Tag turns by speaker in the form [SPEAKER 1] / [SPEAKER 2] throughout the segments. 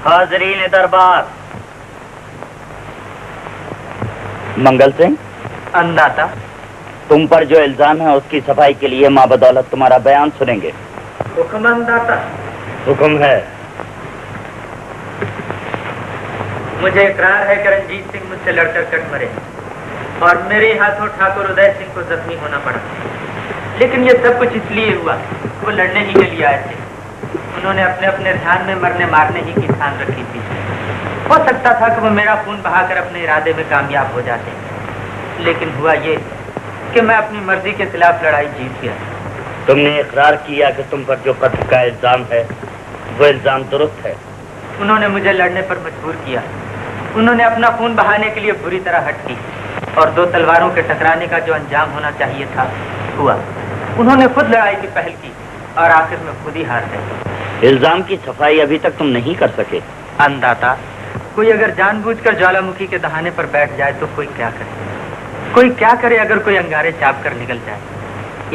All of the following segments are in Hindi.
[SPEAKER 1] हाजरीन दरबार। मंगल सिंह,
[SPEAKER 2] अन्नदाता,
[SPEAKER 1] तुम पर जो इल्जाम है उसकी सफाई के लिए माँ बदौलत तुम्हारा बयान सुनेंगे।
[SPEAKER 2] हुक्म अन्नदाता।
[SPEAKER 1] हुक्म है।
[SPEAKER 2] मुझे इकरार है कि रंजीत सिंह मुझसे लड़कर कट मरे और मेरे हाथों ठाकुर उदय सिंह को जख्मी होना पड़ा। लेकिन ये सब कुछ इसलिए हुआ, वो लड़ने ही के लिए आए थे। उन्होंने अपने अपने ध्यान में मरने मारने ही की ठान रखी थी। हो सकता था कि वो मेरा खून बहाकर अपने इरादे में कामयाब हो जाते, लेकिन हुआ ये कि मैं अपनी मर्जी के खिलाफ लड़ाई जीत गया।
[SPEAKER 1] तुमने इकरार किया कि तुम पर जो कत्ल का इल्जाम है वो इल्जाम दुरुस्त है।
[SPEAKER 2] उन्होंने मुझे लड़ने पर मजबूर किया। उन्होंने अपना खून बहाने के लिए बुरी तरह हट की और दो तलवारों के टकराने का जो अंजाम होना चाहिए था हुआ। उन्होंने खुद लड़ाई की पहल की और आखिर में खुद ही हार गए।
[SPEAKER 1] इल्जाम की सफाई अभी तक तुम नहीं कर सके।
[SPEAKER 2] अन्नदाता, कोई अगर जानबूझकर ज्वालामुखी के दहाने पर बैठ जाए तो कोई क्या करे? कोई क्या करे अगर कोई अंगारे चाप कर निकल जाए?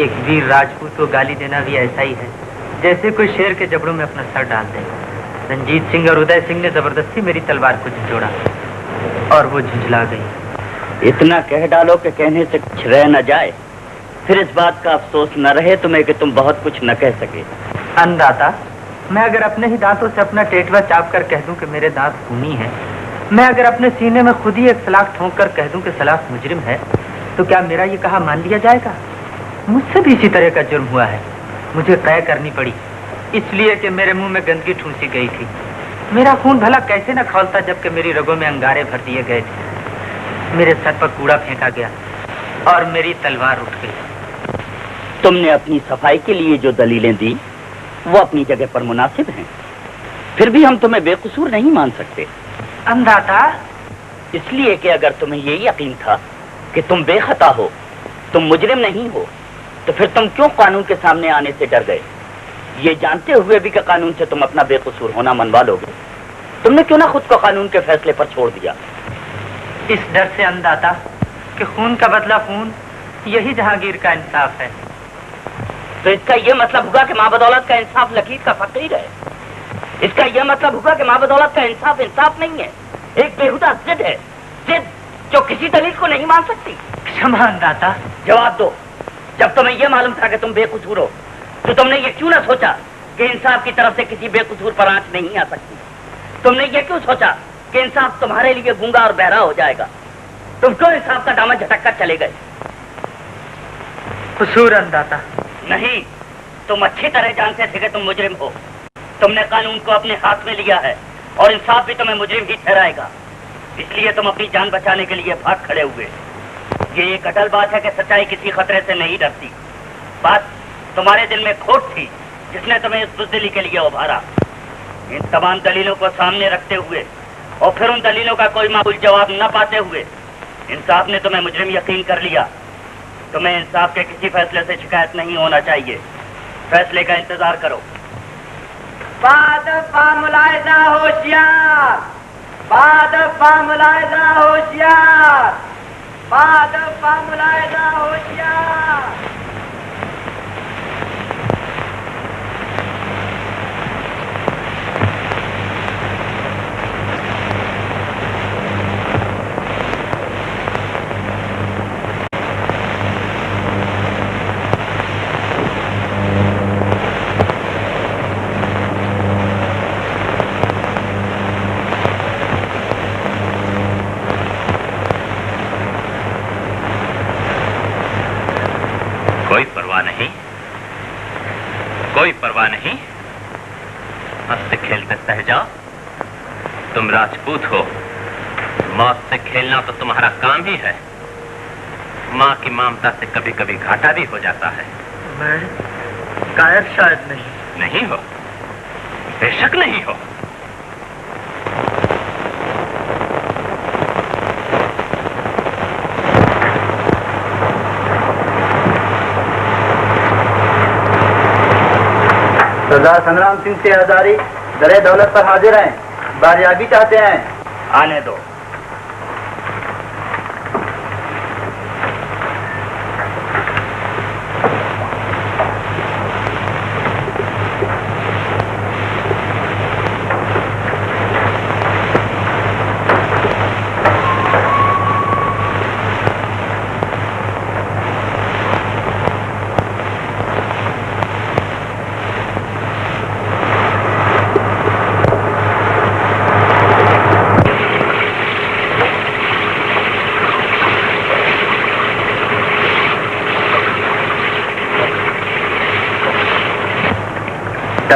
[SPEAKER 2] एक वीर राजपूत को गाली देना भी ऐसा ही है जैसे कोई शेर के जबड़ों में अपना सर डाल दे। रंजीत सिंह और उदय सिंह ने जबरदस्ती मेरी तलवार को झंझोड़ा और वो झुंझला गई।
[SPEAKER 1] इतना कह डालो कि कहने से कुछ रह न जाए, फिर इस बात का अफसोस न रहे तुम्हें कि तुम बहुत कुछ न कह सके।
[SPEAKER 2] अन्नदाता, मैं अगर अपने ही दांतों से अपना टेटवा चाप कर कह दूं कि मेरे दांत खूनी हैं, मैं अगर अपने सीने में खुद ही एक सलाख ठोंक कर कह दूं कि सलाख मुजरिम है, तो क्या मेरा ये कहा मान लिया जाएगा? मुझसे भी इसी तरह का जुर्म हुआ है। मुझे तय करनी पड़ी इसलिए कि मेरे मुंह में गंदगी ठूंसी गई थी। मेरा खून भला कैसे न खौलता जबकि मेरी रगों में अंगारे भर दिए गए थे। मेरे सर पर कूड़ा फेंका गया और मेरी तलवार उठ गई।
[SPEAKER 1] तुमने अपनी सफाई के लिए जो दलीलें दी वो अपनी जगह पर मुनासिब हैं, फिर भी हम तुम्हें बेकसूर नहीं मान सकते।
[SPEAKER 2] अन्नदाता,
[SPEAKER 1] इसलिए कि अगर तुम्हें ये यकीन था कि तुम बेखता हो, तुम मुजरिम नहीं हो, तो फिर तुम क्यों कानून के सामने आने से डर गए? ये जानते हुए भी कि कानून से तुम अपना बेकसूर होना मनवा लोगे, तुमने क्यों ना खुद को कानून के फैसले पर छोड़ दिया?
[SPEAKER 2] इस डर से अन्नदाता कि खून का बदला खून, यही जहांगीर का इंसाफ है।
[SPEAKER 1] तो इसका यह मतलब हुआ कि माँ बदौलत का इंसाफ लकीर का फकीर है। इसका यह मतलब हुआ कि माँ बदौलत का इंसाफ इंसाफ नहीं है, एक बेहुदा जिद है, जिद जो किसी दलील को नहीं मान सकती।
[SPEAKER 2] क्षमा अन्नदाता।
[SPEAKER 1] जवाब दो, जब तुम्हें यह मालूम था कि तुम बेकसूर हो, तो तुमने ये क्यों ना सोचा कि इंसाफ की तरफ से किसी बेकसूर पर आंच नहीं आ सकती? तुमने ये क्यों सोचा कि इंसाफ तुम्हारे लिए गूंगा और बहरा हो जाएगा? तुम क्यों इंसाफ का दामन झटक कर चले गए?
[SPEAKER 2] कसूर अन्नदाता
[SPEAKER 1] नहीं, तुम अच्छी तरह जानते थे कि तुम मुजरिम हो। तुमने कानून को अपने हाथ में लिया है और इंसाफ भी तुम्हें मुजरिम ही ठहराएगा। इसलिए तुम अपनी जान बचाने के लिए भाग खड़े हुए। ये एक अटल बात है कि सच्चाई किसी खतरे से नहीं डरती। बात तुम्हारे दिल में खोट थी जिसने तुम्हें इस बुज़दिली के लिए उभारा। इन तमाम दलीलों को सामने रखते हुए और फिर उन दलीलों का कोई माकूल जवाब न पाते हुए इंसाफ ने तुम्हें मुजरिम यकीन कर लिया। तुम्हें इंसाफ के किसी फैसले से शिकायत नहीं होना चाहिए। फैसले का इंतजार करो।
[SPEAKER 2] मुलायजा होशियार, मुलायजा होशियार, मुलायजा होशियार।
[SPEAKER 3] कोई परवाह नहीं, हंसते खेलते सह जाओ। तुम राजपूत हो, मौत से खेलना तो तुम्हारा काम ही है। माँ की ममता से कभी कभी घाटा भी हो जाता है।
[SPEAKER 2] मैं कायर शायद नहीं
[SPEAKER 3] हो, बेशक नहीं हो।
[SPEAKER 1] सरदार संग्राम सिंह से हजारी दरे दौलत पर हाजिर हैं, बारियाबी चाहते हैं। आने दो।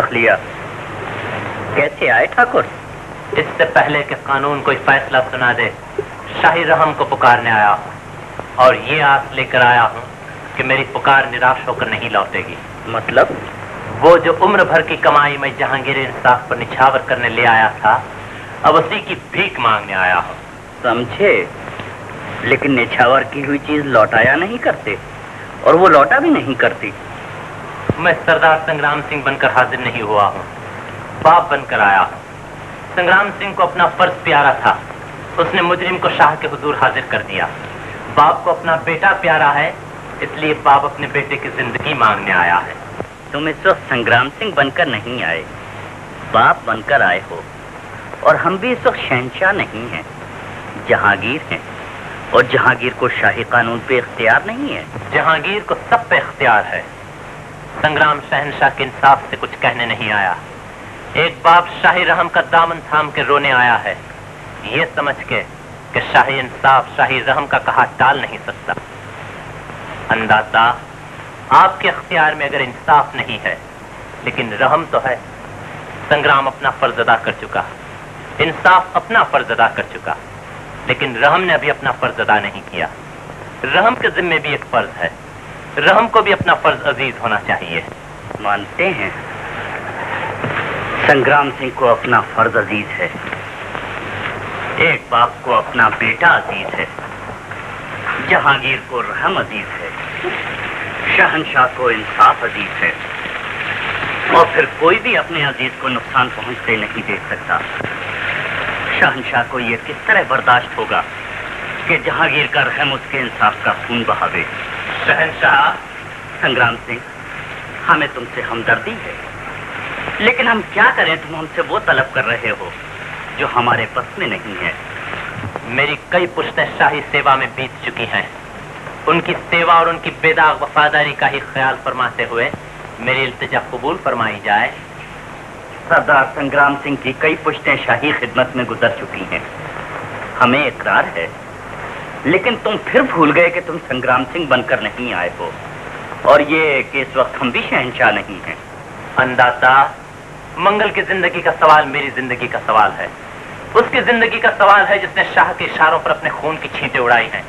[SPEAKER 1] रख लिया। कैसे आए ठाकुर?
[SPEAKER 3] इससे पहले कि कानून कोई फैसला सुना दे, शाही रहम को पुकारने आया हूँ और ये आस लेकर आया हूँ कि मेरी पुकार निराश होकर नहीं लौटेगी।
[SPEAKER 1] मतलब?
[SPEAKER 3] वो जो उम्र भर की कमाई मैं जहांगीर इंसाफ पर निछावर करने ले आया था, अब उसी की भीख मांगने आया हूँ।
[SPEAKER 1] समझे? लेकिन निछावर की हुई चीज लौटाया नहीं करते, और वो लौटा भी नहीं करती।
[SPEAKER 3] मैं सरदार संग्राम सिंह बनकर हाजिर नहीं हुआ हूँ, बाप बनकर आया हूँ। संग्राम सिंह को अपना फर्ज प्यारा था, उसने मुजरिम को शाह के हुजूर हाजिर कर दिया। बाप को अपना बेटा प्यारा है, इसलिए बाप अपने बेटे की जिंदगी मांगने आया है।
[SPEAKER 1] तुम इस वक्त संग्राम सिंह बनकर नहीं आए, बाप बनकर आए हो। और हम भी इस वक्त शहंशाह नहीं हैं, जहांगीर हैं, और जहांगीर को शाही कानून पे इख्तियार नहीं है।
[SPEAKER 3] जहांगीर को सब पे इख्तियार है। संग्राम शहंशाह के इंसाफ से कुछ कहने नहीं आया। एक बाप शाही रहम का दामन थाम के रोने आया है, ये समझ के कि शाही इंसाफ शाही रहम का कहा टाल नहीं सकता। अंदाता, आपके इख्तियार में अगर इंसाफ नहीं है, लेकिन रहम तो है। संग्राम अपना फर्ज अदा कर चुका, इंसाफ अपना फर्ज अदा कर चुका, लेकिन रहम ने अभी अपना फर्ज अदा नहीं किया। रहम के जिम्मे भी एक फर्ज है, रहम को भी अपना फर्ज अजीज होना चाहिए।
[SPEAKER 1] मानते हैं संग्राम सिंह को अपना फर्ज अजीज है, एक बाप को अपना बेटा अजीज है, जहांगीर को रहम अजीज है, शहंशाह को इंसाफ अजीज है, और फिर कोई भी अपने अजीज को नुकसान पहुंचते नहीं देख सकता। शहंशाह को यह किस तरह बर्दाश्त होगा कि जहांगीर का रहम उसके इंसाफ का खून बहावे?
[SPEAKER 3] शहंशाह,
[SPEAKER 1] संग्राम सिंह, हमें तुमसे हमदर्दी है, लेकिन हम क्या करें? तुम हमसे वो तलब कर रहे हो जो हमारे बस में नहीं है।
[SPEAKER 3] मेरी कई पुश्तें शाही सेवा में बीत चुकी हैं। उनकी सेवा और उनकी बेदाग वफादारी का ही ख्याल फरमाते हुए मेरी इल्तिजा कबूल फरमाई जाए।
[SPEAKER 1] सरदार संग्राम सिंह की कई पुश्तें शाही खिदमत में गुजर चुकी हैं, हमें इकरार है, लेकिन तुम फिर भूल गए कि तुम संग्राम सिंह बनकर नहीं आए हो, और ये कि इस वक्त हम भी शहंशाह नहीं हैं।
[SPEAKER 3] अंदाता, मंगल की जिंदगी का सवाल मेरी जिंदगी का सवाल है, उसकी जिंदगी का सवाल है जिसने शाह के इशारों पर अपने खून की छींटें उड़ाई हैं,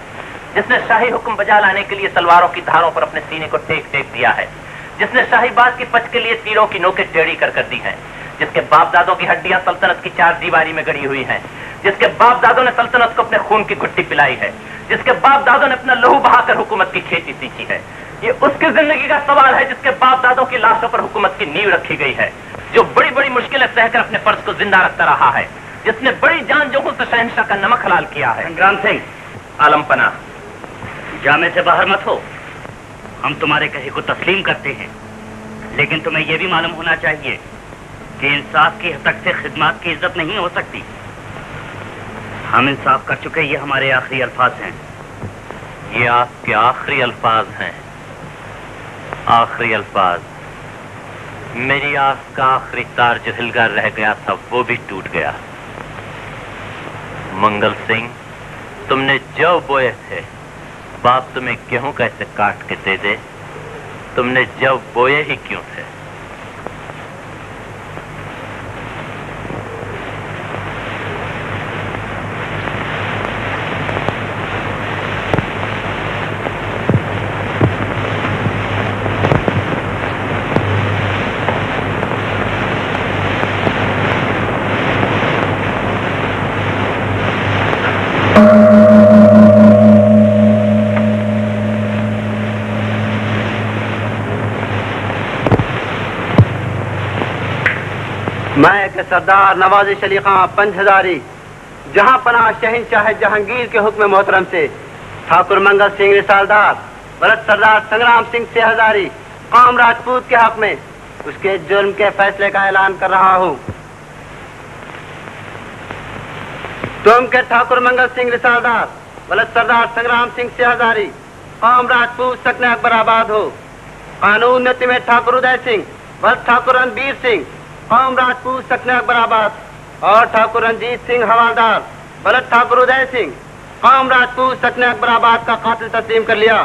[SPEAKER 3] जिसने शाही हुक्म बजा लाने के लिए तलवारों की धारों पर अपने सीने को टेक टेक दिया है, जिसने शाही बात की पच के लिए तीरों की नोकें टेढ़ी कर दी है, जिसके बाप दादों की हड्डियां सल्तनत की चार दीवारी में गड़ी हुई हैं, जिसके बाप दादों ने सल्तनत को अपने खून की घुट्टी पिलाई है, जिसके बाप दादों ने अपना लहू बहाकर हुकूमत की खेती सींची है। ये उसकी जिंदगी का सवाल है जिसके बाप दादों की लाशों पर हुकूमत की नींव रखी गई है, जो बड़ी बड़ी मुश्किलें सहकर अपने फर्ज को जिंदा रखता रहा है, जिसने बड़ी जान जोखों से शहंशाह का नमक हलाल किया है।
[SPEAKER 1] संग्राम सिंह,
[SPEAKER 3] आलमपना,
[SPEAKER 1] जामे से बाहर मत हो। हम तुम्हारे कहे को तस्लीम करते हैं, लेकिन तुम्हें यह भी मालूम होना चाहिए कि इंसाफ की हद तक से खिदमत की इज्जत नहीं हो सकती। हम इंसाफ कर चुके, ये हमारे आखिरी अल्फाज हैं।
[SPEAKER 3] ये आपके आखिरी अल्फाज हैं, आखिरी अल्फाज। मेरी आस का आखिरी तार जो हिलगा रह गया था वो भी टूट गया। मंगल सिंह, तुमने जौ बोए थे, बाप तुम्हें गेहूं कैसे काट के दे दे? तुमने जौ बोए ही क्यों थे?
[SPEAKER 4] मैं के सरदार नवाज़ अली खां पंचहजारी, जहां पनाह शहंशाह जहांगीर के हुक्म मोहतरम से ठाकुर मंगल सिंह रिसालदार वलद सरदार संग्राम सिंह से हजारी काम राजपूत के हक में उसके जुर्म के फैसले का ऐलान कर रहा हूं। तुम के ठाकुर मंगल सिंह रिसालदार वलद सरदार संग्राम सिंह से हजारी काम राजपूत सकने अकबराबाद हो। कानून ने तुम्हें ठाकुर उदय सिंह वलद ठाकुर रणबीर सिंह काम राजपूत सकने अकबराबाद और ठाकुर रंजीत सिंह हवालदार वलद ठाकुर उदय सिंह काम राजपूत सकने अकबराबाद का कातिल तस्लीम कर लिया।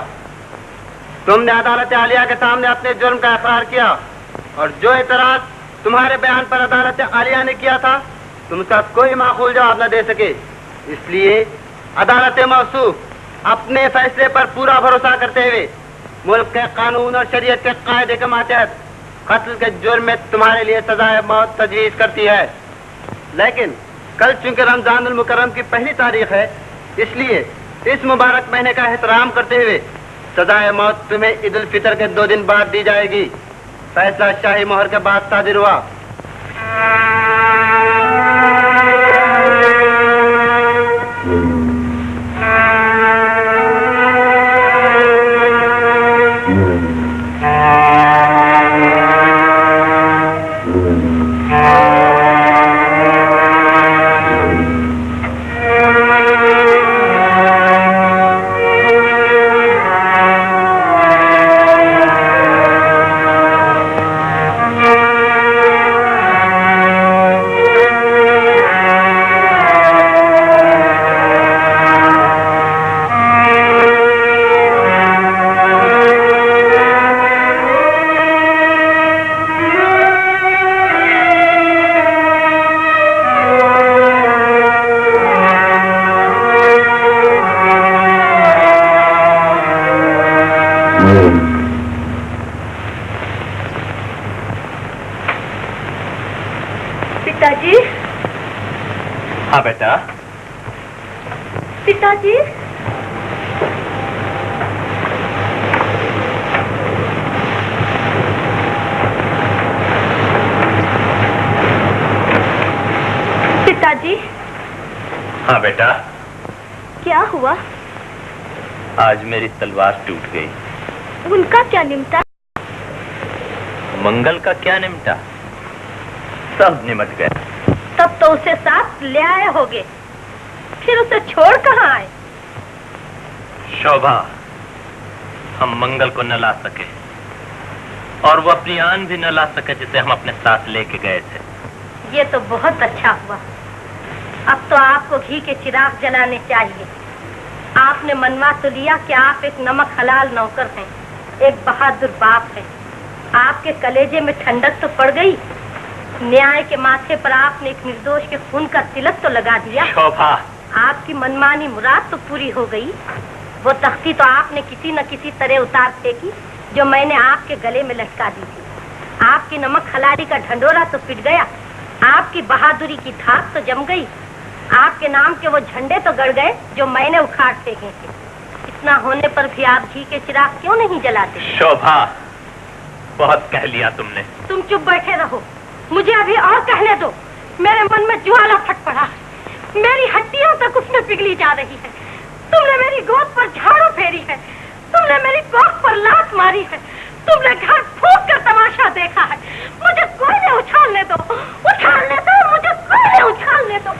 [SPEAKER 4] तुमने अदालत आलिया के सामने अपने जुर्म का इकरार किया और जो एतराज तुम्हारे बयान पर अदालत आलिया ने किया था, तुम सब कोई माकूल जवाब न दे सके। इसलिए अदालत मौसूफ अपने फैसले पर पूरा भरोसा करते हुए मुल्क के कानून और शरीयत के कायदे के मातहत कत्ल के जुर्म में तुम्हारे लिए सजाए मौत तजवीज करती है। लेकिन कल चूंकि रमजान मुकर्रम की पहली तारीख है, इसलिए इस मुबारक महीने का एहतराम करते हुए सजाए मौत तुम्हें ईद उल फितर के 2 दिन बाद दी जाएगी। फैसला शाही मोहर के बाद सादिर हुआ।
[SPEAKER 5] पिताजी।
[SPEAKER 3] हाँ बेटा।
[SPEAKER 5] पिताजी। पिताजी।
[SPEAKER 3] हाँ बेटा।
[SPEAKER 5] क्या हुआ?
[SPEAKER 3] आज मेरी तलवार टूट गई।
[SPEAKER 5] उनका क्या निमटा?
[SPEAKER 3] मंगल का क्या निमटा? सब निमट गया।
[SPEAKER 5] तब तो उसे साथ ले आए होगे, फिर उसे छोड़ कहाँ आए?
[SPEAKER 3] शोभा, हम मंगल को न ला सके और वो अपनी आन भी न ला सके जिसे हम अपने साथ लेके गए थे।
[SPEAKER 5] ये तो बहुत अच्छा हुआ। अब तो आपको घी के चिराग जलाने चाहिए। आपने मनवा तो लिया कि आप एक नमक हलाल नौकर हैं, एक बहादुर बाप हैं। आपके कलेजे में ठंडक तो पड़ गई। न्याय के माथे पर आपने एक निर्दोष के खून का तिलक तो लगा दिया।
[SPEAKER 3] शोभा,
[SPEAKER 5] आपकी मनमानी मुराद तो पूरी हो गई। वो तख्ती तो आपने किसी न किसी तरह उतार फेंकी जो मैंने आपके गले में लटका दी थी। आपकी नमक हलाली का ढंडोरा तो पिट गया। आपकी बहादुरी की धाक तो जम गई। आपके नाम के वो झंडे तो गड़ गए जो मैंने उखाड़ फेंके थे। इतना होने पर भी आप घी के चिराग क्यों नहीं जलाते?
[SPEAKER 3] शोभा, बहुत कह लिया तुमने।
[SPEAKER 5] तुम चुप बैठे रहो, मुझे अभी और कहने दो। मेरे मन में ज्वाला फट पड़ा, मेरी हड्डियों तक उसमें पिघली जा रही है। तुमने मेरी गोद पर झाड़ू फेरी है, तुमने मेरी कोख पर लात मारी है, तुमने घर फूंक कर तमाशा देखा है। मुझे कोयले उछालने दो, उछालने दो, मुझे कोयले उछालने दो।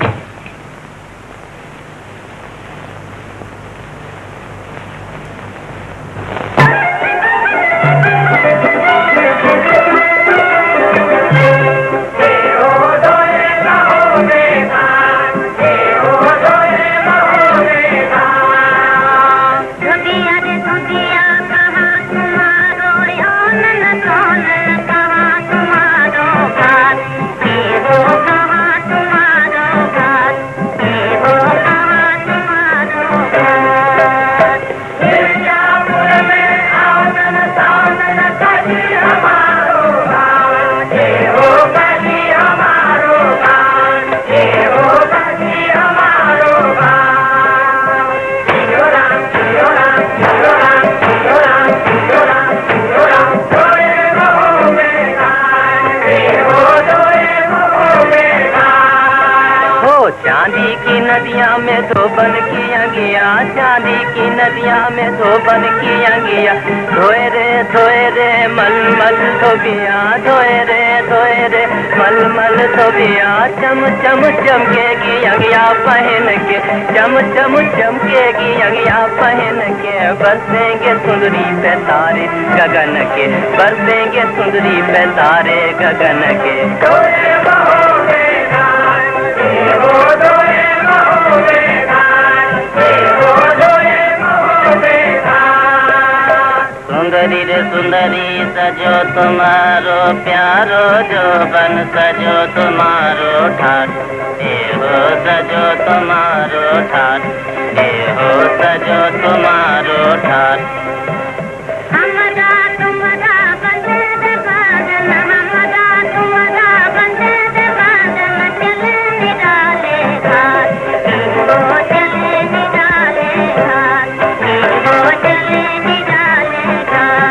[SPEAKER 2] चांदी की नदियाँ में धोबन किया गया, चांदी की नदियाँ में धोबन किया गया। धोए रे मलमल धोबिया, धोए रे मलमल धोबिया। चम चम चमकेगी अगिया पहन के, चम चम चमकेगी अगिया पहन के। बरसेंगे सुंदरी पे तारे गगन के, बरसेंगे सुंदरी पे तारे गगन के। सुंदरी रे सुंदरी
[SPEAKER 6] सजो तुम्हारो प्यारो जोबन सजो तुम्हारो ठाट हो सजो तुम्हारो ठाट हो सजो तुम्हारो ठाट
[SPEAKER 5] हमरा तुम्हारा बंदे दे बादल हमरा तुम्हारा बंदे दे बादल चले निराले घाट वो चले निराले घाट वो चले निराले घाट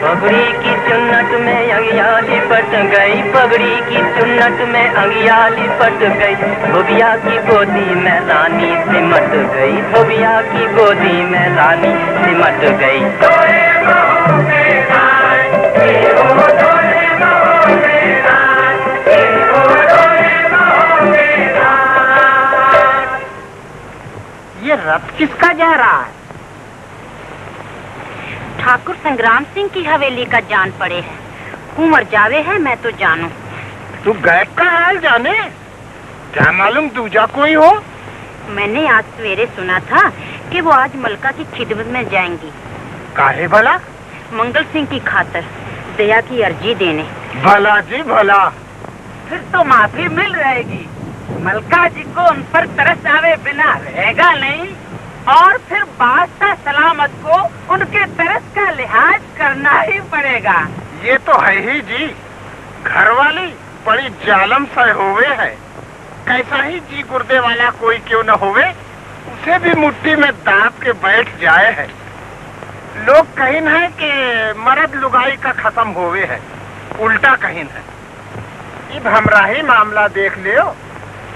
[SPEAKER 6] पगड़ी की चुन्नट में अंगिया लिपट गई पगड़ी की चुन्नट में अंगिया लिपट गई धोबिया की गोदी में रानी सिमट गई धोबिया की गोदी में रानी सिमट गई
[SPEAKER 2] ये रथ किसका जा रहा है?
[SPEAKER 5] ठाकुर संग्राम सिंह की हवेली का जान पड़े है। उमर जावे है मैं तो जानू।
[SPEAKER 2] तू गायब का हाल जाने? क्या मालूम दूजा कोई हो?
[SPEAKER 5] मैंने आज सवेरे सुना था कि वो आज मलका की खिदमत में जाएंगी।
[SPEAKER 2] काहे भला?
[SPEAKER 5] मंगल सिंह की खातर दया की अर्जी देने।
[SPEAKER 2] भला जी भला। फिर तो माफी मिल रहेगी। मलका जी को उन पर तरस आवे बिना रहेगा नहीं और फिर बादशाह सलामत को उनके तरस का लिहाज करना ही पड़ेगा। ये तो है ही जी। घर वाली बड़ी जालम सा होवे है। कैसा ही जी गुर्दे वाला कोई क्यों न होवे उसे भी मुट्ठी में दाब के बैठ जाए है। लोग कहीन है कि मर्द लुगाई का खत्म होवे है, उल्टा कहीन है। अब हमरा ही मामला देख लियो।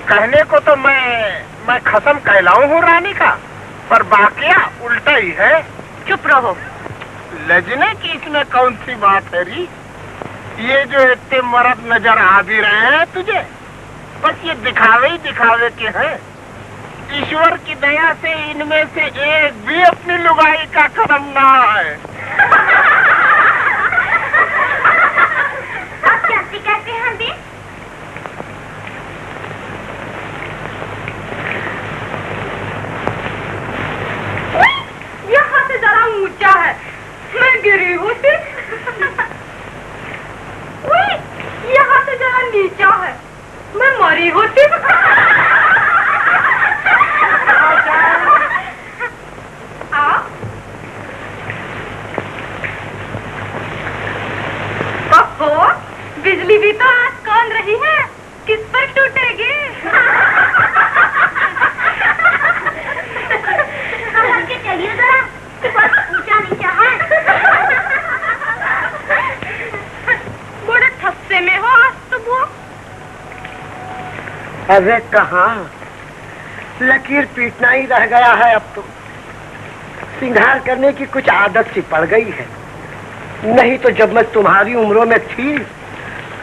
[SPEAKER 2] कहने को तो मैं खत्म कहलाऊं हूँ रानी का, पर बाकिया उल्टा ही है।
[SPEAKER 5] चुप रहो।
[SPEAKER 2] लजने की इसमें कौन सी बात है री? ये जो इतने मर्द नजर आ भी रहे हैं तुझे, बस ये दिखावे ही दिखावे के हैं। ईश्वर की दया से इनमें से एक भी अपनी लुगाई का कदम ना है।
[SPEAKER 5] आप क्या कहते हैं अभी? यहाँ से जरा ऊंचा है, मैं गिरी हूँ। यहाँ से जरा नीचा है, मैं मरी होती। बिजली भी तो आज कौन रही है, किस पर टूटेगी? चलिए जरा, ऊंचा नीचा है। बड़े ठस्से में हो आज तो वो।
[SPEAKER 4] अरे कहाँ, लकीर पीटना ही रह गया है। अब तो सिंगार करने की कुछ आदत सी पड़ गई है। नहीं तो जब मैं तुम्हारी उम्रों में थी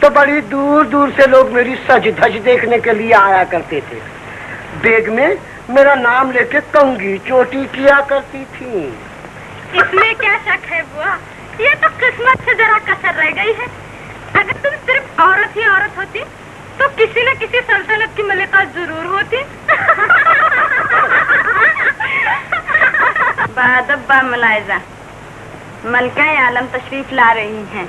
[SPEAKER 4] तो बड़ी दूर दूर से लोग मेरी सज धज देखने के लिए आया करते थे। बेग में मेरा नाम लेके कंगी चोटी किया करती थी।
[SPEAKER 5] इसमें क्या शक है बुआ, ये तो किस्मत से जरा कसर रह गई है। अगर तुम सिर्फ औरत ही औरत होती तो किसी न किसी सल्तनत की मलिका जरूर होती। बादब्बा मुलायजा, मलका आलम तशरीफ ला रही हैं।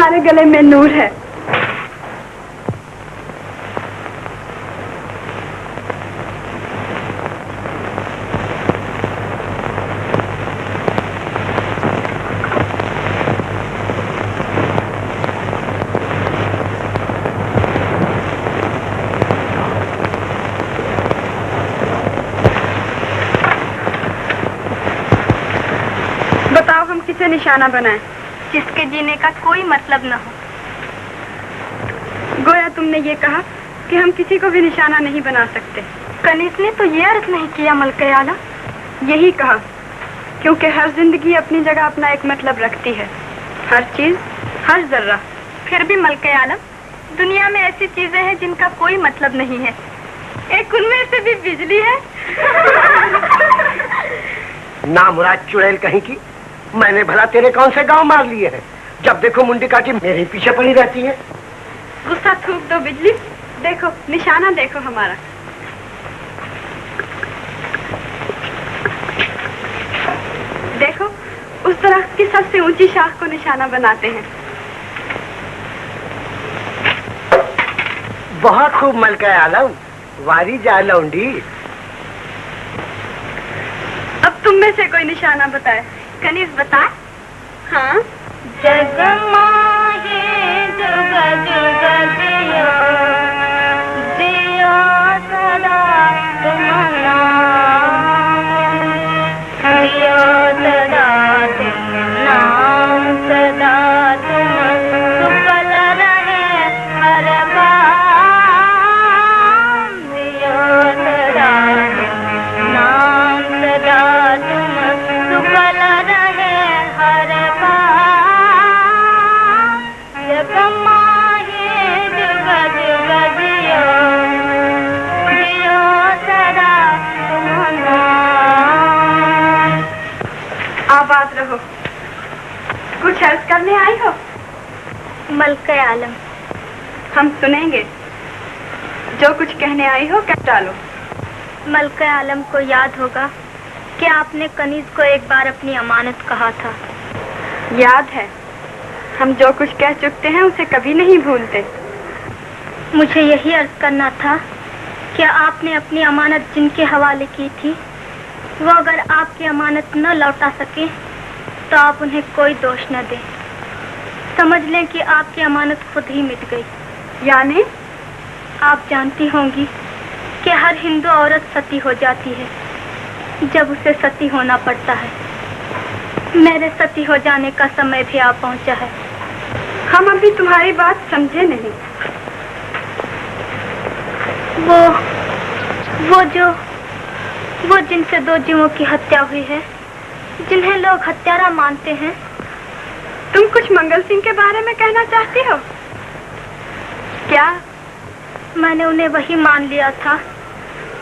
[SPEAKER 7] तुम्हारे गले में नूर है। बताओ हम किसे निशाना बनाएं?
[SPEAKER 5] जिसके जीने का कोई मतलब न हो।
[SPEAKER 7] गोया तुमने ये कहा कि हम किसी को भी निशाना नहीं बना सकते।
[SPEAKER 5] कनीज ने तो ये अर्थ नहीं किया मलके आलम।
[SPEAKER 7] यही कहा, क्योंकि हर जिंदगी अपनी जगह अपना एक मतलब रखती है, हर चीज, हर जर्रा।
[SPEAKER 5] फिर भी मलके आलम, दुनिया में ऐसी चीजें हैं जिनका कोई मतलब नहीं है। एक उनमें से भी बिजली है।
[SPEAKER 4] ना मुराद चुड़ैल कहीं की, मैंने भला तेरे कौन से गांव मार लिए हैं? जब देखो मुंडी काटी मेरे पीछे पड़ी रहती है।
[SPEAKER 7] गुस्सा थूक दो बिजली। देखो निशाना, देखो हमारा। देखो उस दरख्त की सबसे ऊंची शाख को निशाना बनाते हैं।
[SPEAKER 4] बहुत खूब मलका आलम, वारी जा लौंडी।
[SPEAKER 7] अब तुम में से कोई निशाना बताए।
[SPEAKER 5] कनीज बता।
[SPEAKER 7] हाँ।
[SPEAKER 5] जगमाहे जुग जुग दियो, दियो सदा तुम नाम, दियो सदा तुम नाम, सदा तुम सुफल रहे हर बाम, दियो सदा तुम नाम, सदा तुम सुफल रहे हर बाम, जगमाहे जुग जुग दियो, दियो सदा तुम नाम।
[SPEAKER 7] आबाद रहो। कुछ अर्ज करने आई हो?
[SPEAKER 5] मलके आलम,
[SPEAKER 7] हम सुनेंगे। जो कुछ कहने आई हो कह डालो।
[SPEAKER 5] मलके आलम को याद होगा कि आपने कनीज को एक बार अपनी अमानत कहा था।
[SPEAKER 7] याद है, हम जो कुछ कह चुकते हैं उसे कभी नहीं भूलते।
[SPEAKER 5] मुझे यही अर्ज करना था कि आपने अपनी अमानत जिनके हवाले की थी, वो अगर आपकी अमानत न लौटा सके तो आप उन्हें कोई दोष न दें। समझ लें कि आपकी अमानत खुद ही मिट गई।
[SPEAKER 7] यानी
[SPEAKER 5] आप जानती होंगी कि हर हिंदू औरत सती हो जाती है जब उसे सती होना पड़ता है। मेरे सती हो जाने का समय भी आ पहुंचा है।
[SPEAKER 7] हम अभी तुम्हारी बात समझे नहीं। वो
[SPEAKER 5] जिनसे दो जीवों की हत्या हुई है, जिन्हें लोग हत्यारा मानते हैं।
[SPEAKER 7] तुम कुछ मंगल सिंह के बारे में कहना चाहती हो क्या?
[SPEAKER 5] मैंने उन्हें वही मान लिया था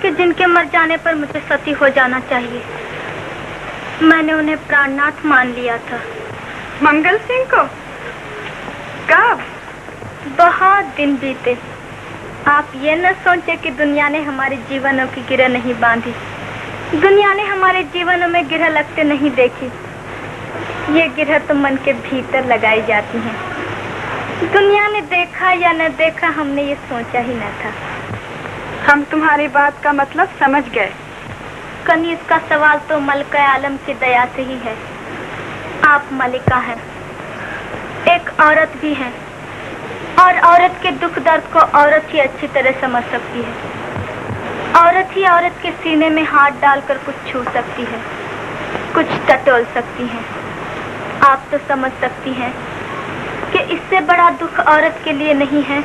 [SPEAKER 5] कि जिनके मर जाने पर मुझे सती हो जाना चाहिए। मैंने उन्हें प्राणनाथ मान लिया था।
[SPEAKER 7] मंगल सिंह को? कब?
[SPEAKER 5] बहुत दिन बीते। आप ये न सोचे कि दुनिया ने हमारे जीवनों की गिरह नहीं बांधी। दुनिया ने हमारे जीवनों में गिरह लगते नहीं देखी। ये गिरह तो मन के भीतर लगाई जाती हैं। दुनिया ने देखा या न देखा, हमने ये सोचा ही न था।
[SPEAKER 7] हम तुम्हारी बात का मतलब समझ गए।
[SPEAKER 5] कनीज का सवाल तो मलका आलम की दया से ही है। आप मलिका हैं, एक औरत भी हैं, और औरत के दुख दर्द को औरत ही अच्छी तरह समझ सकती है। औरत ही औरत के सीने में हाथ डालकर कुछ छू सकती है, कुछ टटोल सकती है। आप तो समझ सकती हैं कि इससे बड़ा दुख औरत के लिए नहीं है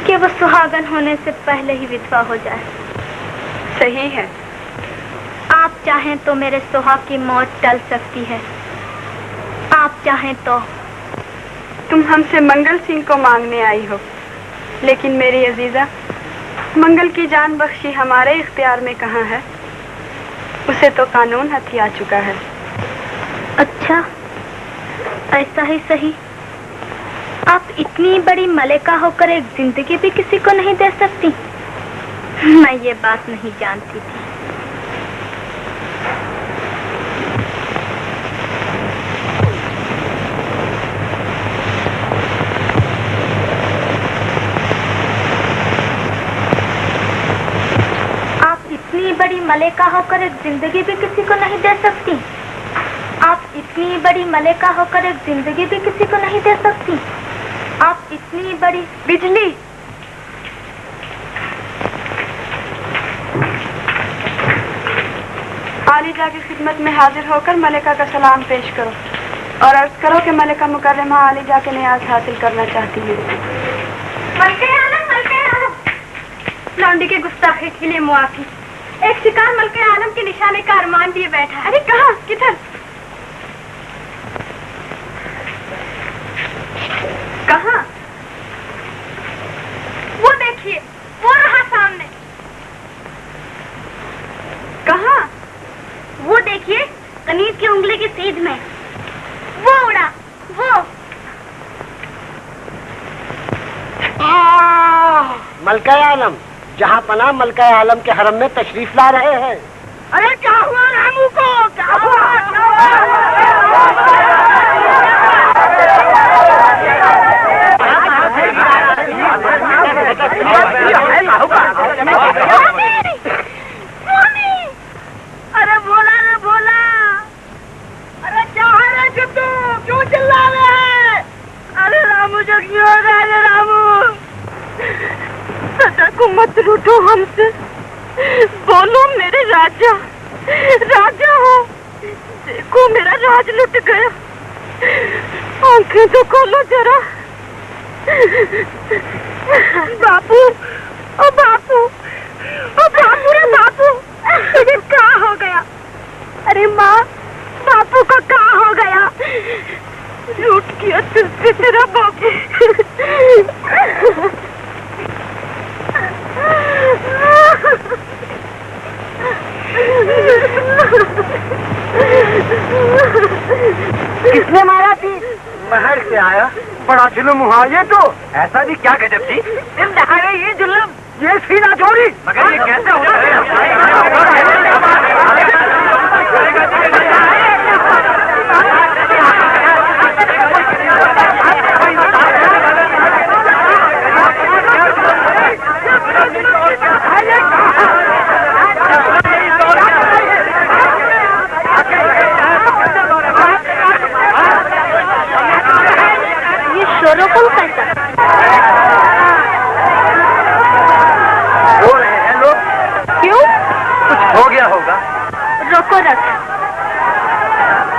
[SPEAKER 5] कि वो सुहागन होने से पहले ही विधवा हो जाए।
[SPEAKER 7] सही है।
[SPEAKER 5] आप चाहें तो मेरे सुहाग की मौत टल सकती है। आप चाहें तो।
[SPEAKER 7] तुम हमसे मंगल सिंह को मांगने आई हो, लेकिन मेरी अजीजा, मंगल की जान बख्शी हमारे इख्तियार में कहाँ है? उसे तो कानून हथिया चुका है।
[SPEAKER 5] अच्छा, ऐसा ही सही। आप इतनी बड़ी मलिका होकर एक जिंदगी भी किसी को नहीं दे सकती? मैं ये बात नहीं जानती थी।
[SPEAKER 8] बड़ी मलेका होकर एक जिंदगी भी किसी को नहीं दे सकती? आप इतनी बड़ी मलेका होकर एक जिंदगी भी किसी को नहीं दे सकती? आप इतनी बड़ी
[SPEAKER 7] बिजली, आलिजा की खिदमत में हाजिर होकर मलिका का सलाम पेश करो और अर्ज करो कि मलिका मुकर्रमा आलिजा के नियाज हासिल करना चाहती है।
[SPEAKER 8] लौंडी के गुस्ताखी के लिए मुआफी। एक शिकार मलके आलम के निशाने का अरमान लिए बैठा है।
[SPEAKER 7] अरे कहाँ, किधर?
[SPEAKER 8] कहाँ? वो देखिए, वो रहा सामने।
[SPEAKER 7] कहाँ?
[SPEAKER 8] वो देखिए, कनीज की उंगली की सीध में। वो उड़ा, वो।
[SPEAKER 4] मलका आलम, जहाँ पना मलका आलम के हरम में तशरीफ ला रहे हैं।
[SPEAKER 8] अरे क्या हुआ रामू को? क्या हुआ? अरे बोला रे बोला। अरे क्या है रे जुद्दू, क्यों चिल्ला रहे हैं? अरे रामू जो क्यों हो रहा है रामू? सदा को मत लूटो हमसे, बोलो मेरे राजा, राजा हो। देखो मेरा राज लुट गया, आंखें तो खोलो जरा। बापू, ओ बापू, ओ बापू रे बापू, तुझे क्या हो गया? अरे माँ, बापू को क्या हो गया? लूट किया तुझसे तेरा बापू।
[SPEAKER 4] किसने मारा थी? महर से आया, बड़ा जुल्म हुआ ये तो।
[SPEAKER 2] ऐसा भी क्या गजब थी?
[SPEAKER 4] तुम देखा गए ये जुल्म, ये सीना चोरी।
[SPEAKER 2] मगर ये कैसे हो
[SPEAKER 8] शोरों कौन करता?
[SPEAKER 2] रो रहे हैं लोग?
[SPEAKER 8] क्यों?
[SPEAKER 2] कुछ हो गया होगा।
[SPEAKER 8] रोको रख,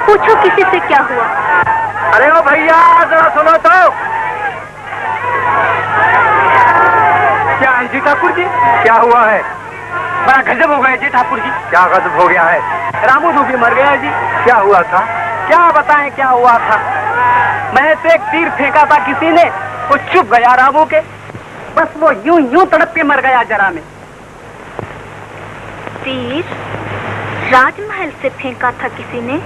[SPEAKER 8] पूछो किसी से क्या हुआ।
[SPEAKER 2] अरे ओ भैया जरा सुनो तो। क्या है जी ठाकुर जी, क्या हुआ है? बड़ा गजब हो गया जी ठाकुर जी। क्या गजब हो गया है? रामू धूपी मर गया जी। क्या हुआ था? क्या बताएं क्या हुआ था? मैं से एक तीर फेंका था किसी ने, वो चुप गया रामू के, बस वो यूं यूं तड़प के मर गया जरा में।
[SPEAKER 8] तीर राजमहल से फेंका था किसी ने,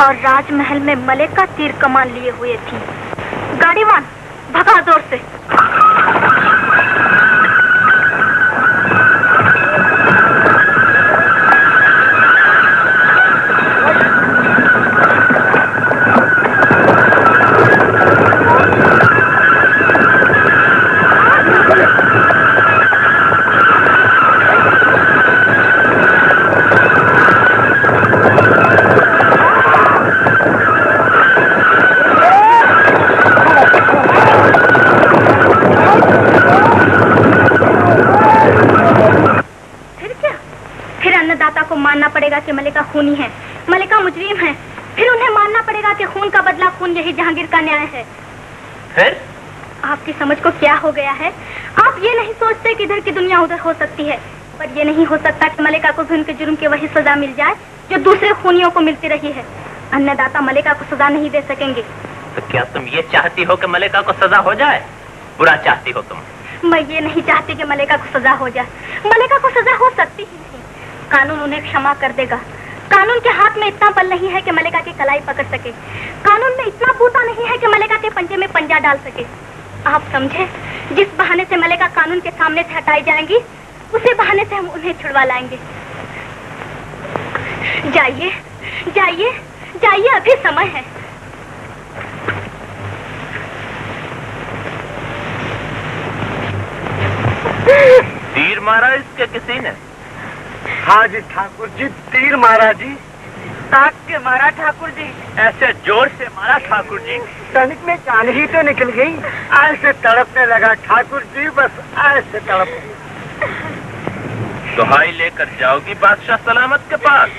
[SPEAKER 8] और राजमहल में मलेका तीर कमान लिए हुए थी। गाड़ीवान भगा जोर से। मानना पड़ेगा कि मलिका खूनी है, मलिका मुजरिम है। फिर उन्हें मानना पड़ेगा कि खून का बदला खून, यही जहांगीर का न्याय है।
[SPEAKER 3] फिर
[SPEAKER 8] आपकी समझ को क्या हो गया है? आप ये नहीं सोचते कि इधर की दुनिया उधर हो सकती है, पर ये नहीं हो सकता कि मलिका को भी उनके जुर्म की वही सजा मिल जाए जो दूसरे खूनियों को मिलती रही है। अन्नदाता मलिका को सजा नहीं दे सकेंगे।
[SPEAKER 3] तो क्या तुम ये चाहती हो कि मलिका को सजा हो जाए? बुरा चाहती हो तुम?
[SPEAKER 8] मैं ये नहीं चाहती कि मलिका को सजा हो जाए। मलिका को सजा हो सकती ही नहीं, कानून उन्हें क्षमा कर देगा। कानून के हाथ में इतना बल नहीं है कि मलिका की कलाई पकड़ सके। कानून में इतना बूता नहीं है कि मलिका के पंजे में पंजा डाल सके। आप समझे, जिस बहाने से मलिका कानून के सामने से हटाई जाएंगी, उसी बहाने से हम उन्हें छुड़वा लाएंगे। जाइए जाइए जाइए, अभी समय है।
[SPEAKER 3] तीर मारा इसके किसी ने?
[SPEAKER 4] हाँ जी ठाकुर जी, तीर मारा जी।
[SPEAKER 2] ताक के मारा ठाकुर जी?
[SPEAKER 4] ऐसे जोर से मारा ठाकुर जी,
[SPEAKER 2] तनिक में जान ही तो निकल गई।
[SPEAKER 4] ऐसे तड़पने लगा ठाकुर जी, बस ऐसे तड़प।
[SPEAKER 3] दुहाई लेकर जाओगी बादशाह सलामत के पास?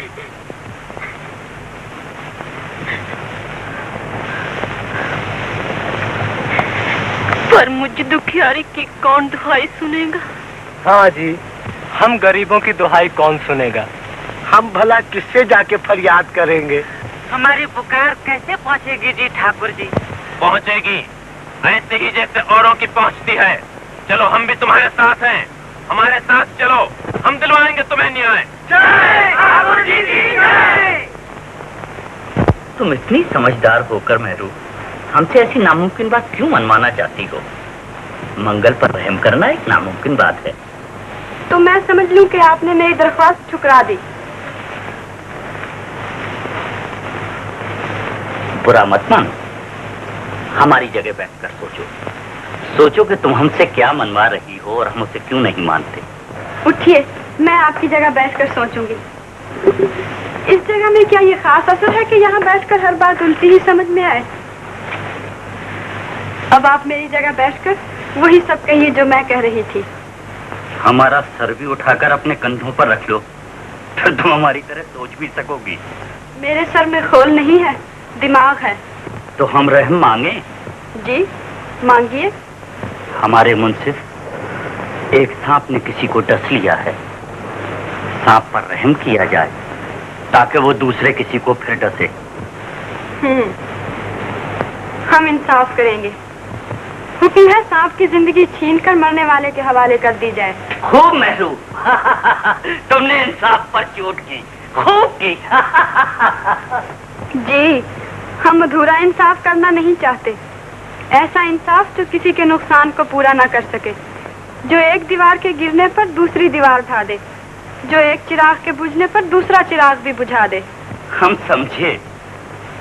[SPEAKER 7] पर मुझ दुखियारी की कौन दुहाई सुनेगा?
[SPEAKER 4] हाँ जी, हम गरीबों की दुहाई कौन सुनेगा? हम भला किससे जाके फरियाद करेंगे?
[SPEAKER 2] हमारी पुकार कैसे पहुंचेगी जी ठाकुर जी?
[SPEAKER 3] पहुंचेगी, ऐसे ही जैसे औरों की पहुंचती है। चलो, हम भी तुम्हारे साथ हैं, हमारे साथ चलो, हम दिलवाएंगे तुम्हें न्याय।
[SPEAKER 1] जय ठाकुर जी की जय। तुम इतनी समझदार होकर मेहरू हमसे ऐसी नामुमकिन बात क्यों मनवाना चाहती हो? मंगल पर रहम करना एक नामुमकिन बात है।
[SPEAKER 7] तो मैं समझ लूं कि आपने मेरी दरख्वास्त ठुकरा दी।
[SPEAKER 1] बुरा मत मानो, हमारी जगह बैठकर सोचो। सोचो कि तुम हमसे क्या मनवा रही हो और हम उसे क्यों नहीं मानते।
[SPEAKER 7] उठिए, मैं आपकी जगह बैठकर सोचूंगी। इस जगह में क्या ये खास असर है कि यहाँ बैठकर हर बात उल्टी ही समझ में आए? अब आप मेरी जगह बैठकर वही सब कहिए जो मैं कह रही थी।
[SPEAKER 1] हमारा सर भी उठाकर अपने कंधों पर रख लो, फिर तुम हमारी तरह सोच भी सकोगी।
[SPEAKER 7] मेरे सर में खोल नहीं है, दिमाग है।
[SPEAKER 1] तो हम रहम मांगे?
[SPEAKER 7] जी मांगिए।
[SPEAKER 1] हमारे मुंसिफ, एक सांप ने किसी को डस लिया है। सांप पर रहम किया जाए ताकि वो दूसरे किसी को फिर डसे।
[SPEAKER 7] हम इंसाफ करेंगे। हुक्म है सांप की जिंदगी छीनकर मरने वाले के हवाले कर दी जाए।
[SPEAKER 1] खूब मेहरू, तुमने इंसाफ पर चोट की, खूब की।
[SPEAKER 7] जी, हम अधूरा इंसाफ करना नहीं चाहते। ऐसा इंसाफ जो किसी के नुकसान को पूरा ना कर सके, जो एक दीवार के गिरने पर दूसरी दीवार ढा दे, जो एक चिराग के बुझने पर दूसरा चिराग भी बुझा दे।
[SPEAKER 1] हम समझे,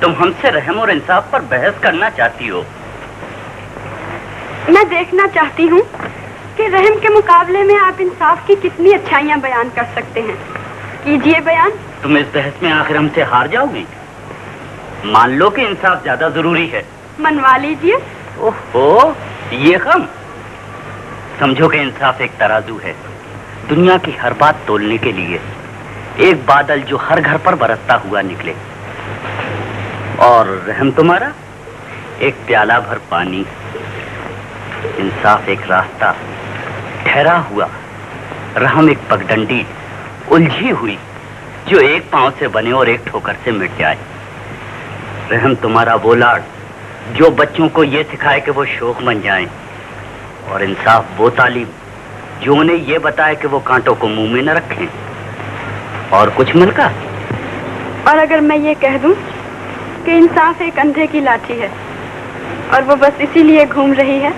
[SPEAKER 1] तुम हमसे रहम और इंसाफ पर बहस करना चाहती हो।
[SPEAKER 7] मैं देखना चाहती हूँ कि रहम के मुकाबले में आप इंसाफ की कितनी अच्छाइयाँ बयान कर सकते हैं। कीजिए बयान।
[SPEAKER 1] तुम इस बहस में आखिर हमसे हार जाओगी? मान लो कि इंसाफ ज्यादा जरूरी है।
[SPEAKER 7] मनवा लीजिए।
[SPEAKER 1] ओहो, ये हम समझो कि इंसाफ एक तराजू है, दुनिया की हर बात तोलने के लिए। एक बादल जो हर घर पर बरसता हुआ निकले, और रहम तुम्हारा एक प्याला भर पानी। इंसाफ एक रास्ता ठहरा हुआ, रहम एक पगडंडी उलझी हुई जो एक पांव से बने और एक ठोकर से मिट जाए। रहम तुम्हारा वो लाड जो बच्चों को ये सिखाए कि वो शौक बन जाएं, और इंसाफ वो तालीम जो उन्हें ये बताए कि वो कांटों को मुंह में न रखें। और कुछ मिलकर।
[SPEAKER 7] और अगर मैं ये कह दूं कि इंसाफ एक अंधे की लाठी है और वो बस इसीलिए घूम रही है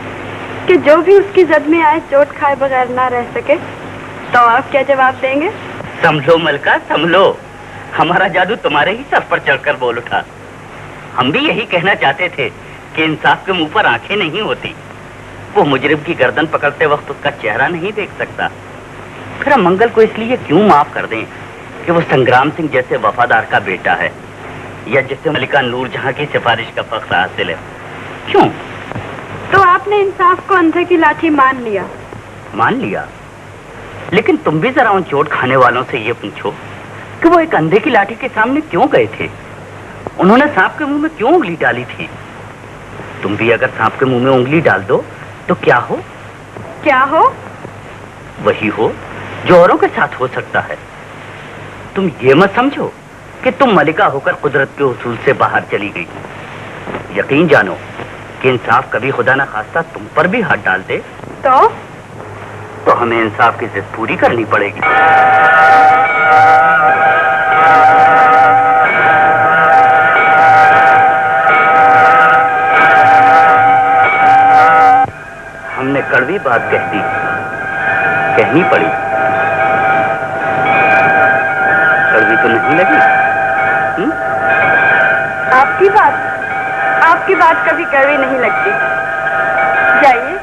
[SPEAKER 7] कि जो भी उसकी जद में आए चोट खाए बगैर ना रह सके, तो आप क्या जवाब देंगे?
[SPEAKER 1] संभलो मलका, संभलो। हमारा जादू तुम्हारे ही सर पर चढ़कर बोल उठा। हम भी यही कहना चाहते थे कि इंसाफ के मुंह पर आंखें नहीं होती। वो मुजरिम की गर्दन पकड़ते वक्त उसका चेहरा नहीं देख सकता। फिर हम मंगल को इसलिए क्यों माफ कर दें कि वो संग्राम सिंह जैसे वफादार का बेटा है, या जिससे मलिका नूरजहां की सिफारिश का फख्र हासिल है। क्यों?
[SPEAKER 7] तो आपने इंसाफ को अंधे की लाठी मान लिया।
[SPEAKER 1] मान लिया, लेकिन तुम भी जरा उन चोट खाने वालों से ये पूछो कि वो एक अंधे की लाठी के सामने क्यों गए थे? उन्होंने सांप के मुंह में क्यों उंगली डाली थी? तुम भी अगर सांप के मुंह में उंगली डाल दो तो क्या हो?
[SPEAKER 7] क्या हो?
[SPEAKER 1] वही हो जो औरों के साथ हो सकता है। तुम ये मत समझो कि तुम मलिका होकर कुदरत के उसूल से बाहर चली गई। यकीन जानो कि इंसाफ कभी खुदा न खास्ता तुम पर भी हाथ डाल दे तो हमें इंसाफ की जिद पूरी करनी पड़ेगी। हमने कड़वी बात कह दी, कहनी पड़ी। कड़वी तो नहीं लगी?
[SPEAKER 7] आपकी बात कभी कड़वी नहीं लगती। जाइए।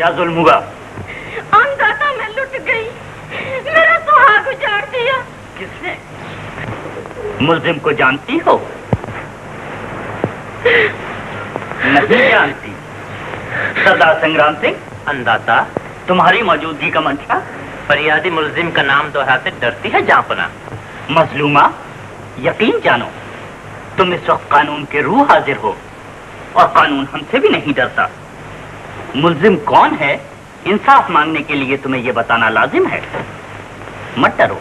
[SPEAKER 1] क्या जुल्म हुआ?
[SPEAKER 5] अंधाता मैं लुट गई, मेरा सुहाग उजाड़ दिया।
[SPEAKER 1] किसने? मुल्जिम को जानती हो? नहीं जानती। सरदार संग्राम सिंह,
[SPEAKER 3] अंदाता
[SPEAKER 1] तुम्हारी मौजूदगी का मंशा?
[SPEAKER 3] फरियादी मुल्जिम का नाम दोहराते डरती है जांपना।
[SPEAKER 1] मजलूमा, यकीन जानो तुम इस वक्त कानून के रूह हाजिर हो और कानून हमसे भी नहीं डरता। मुल्जिम कौन है, इंसाफ मांगने के लिए तुम्हें यह बताना लाजिम है। मत डरो,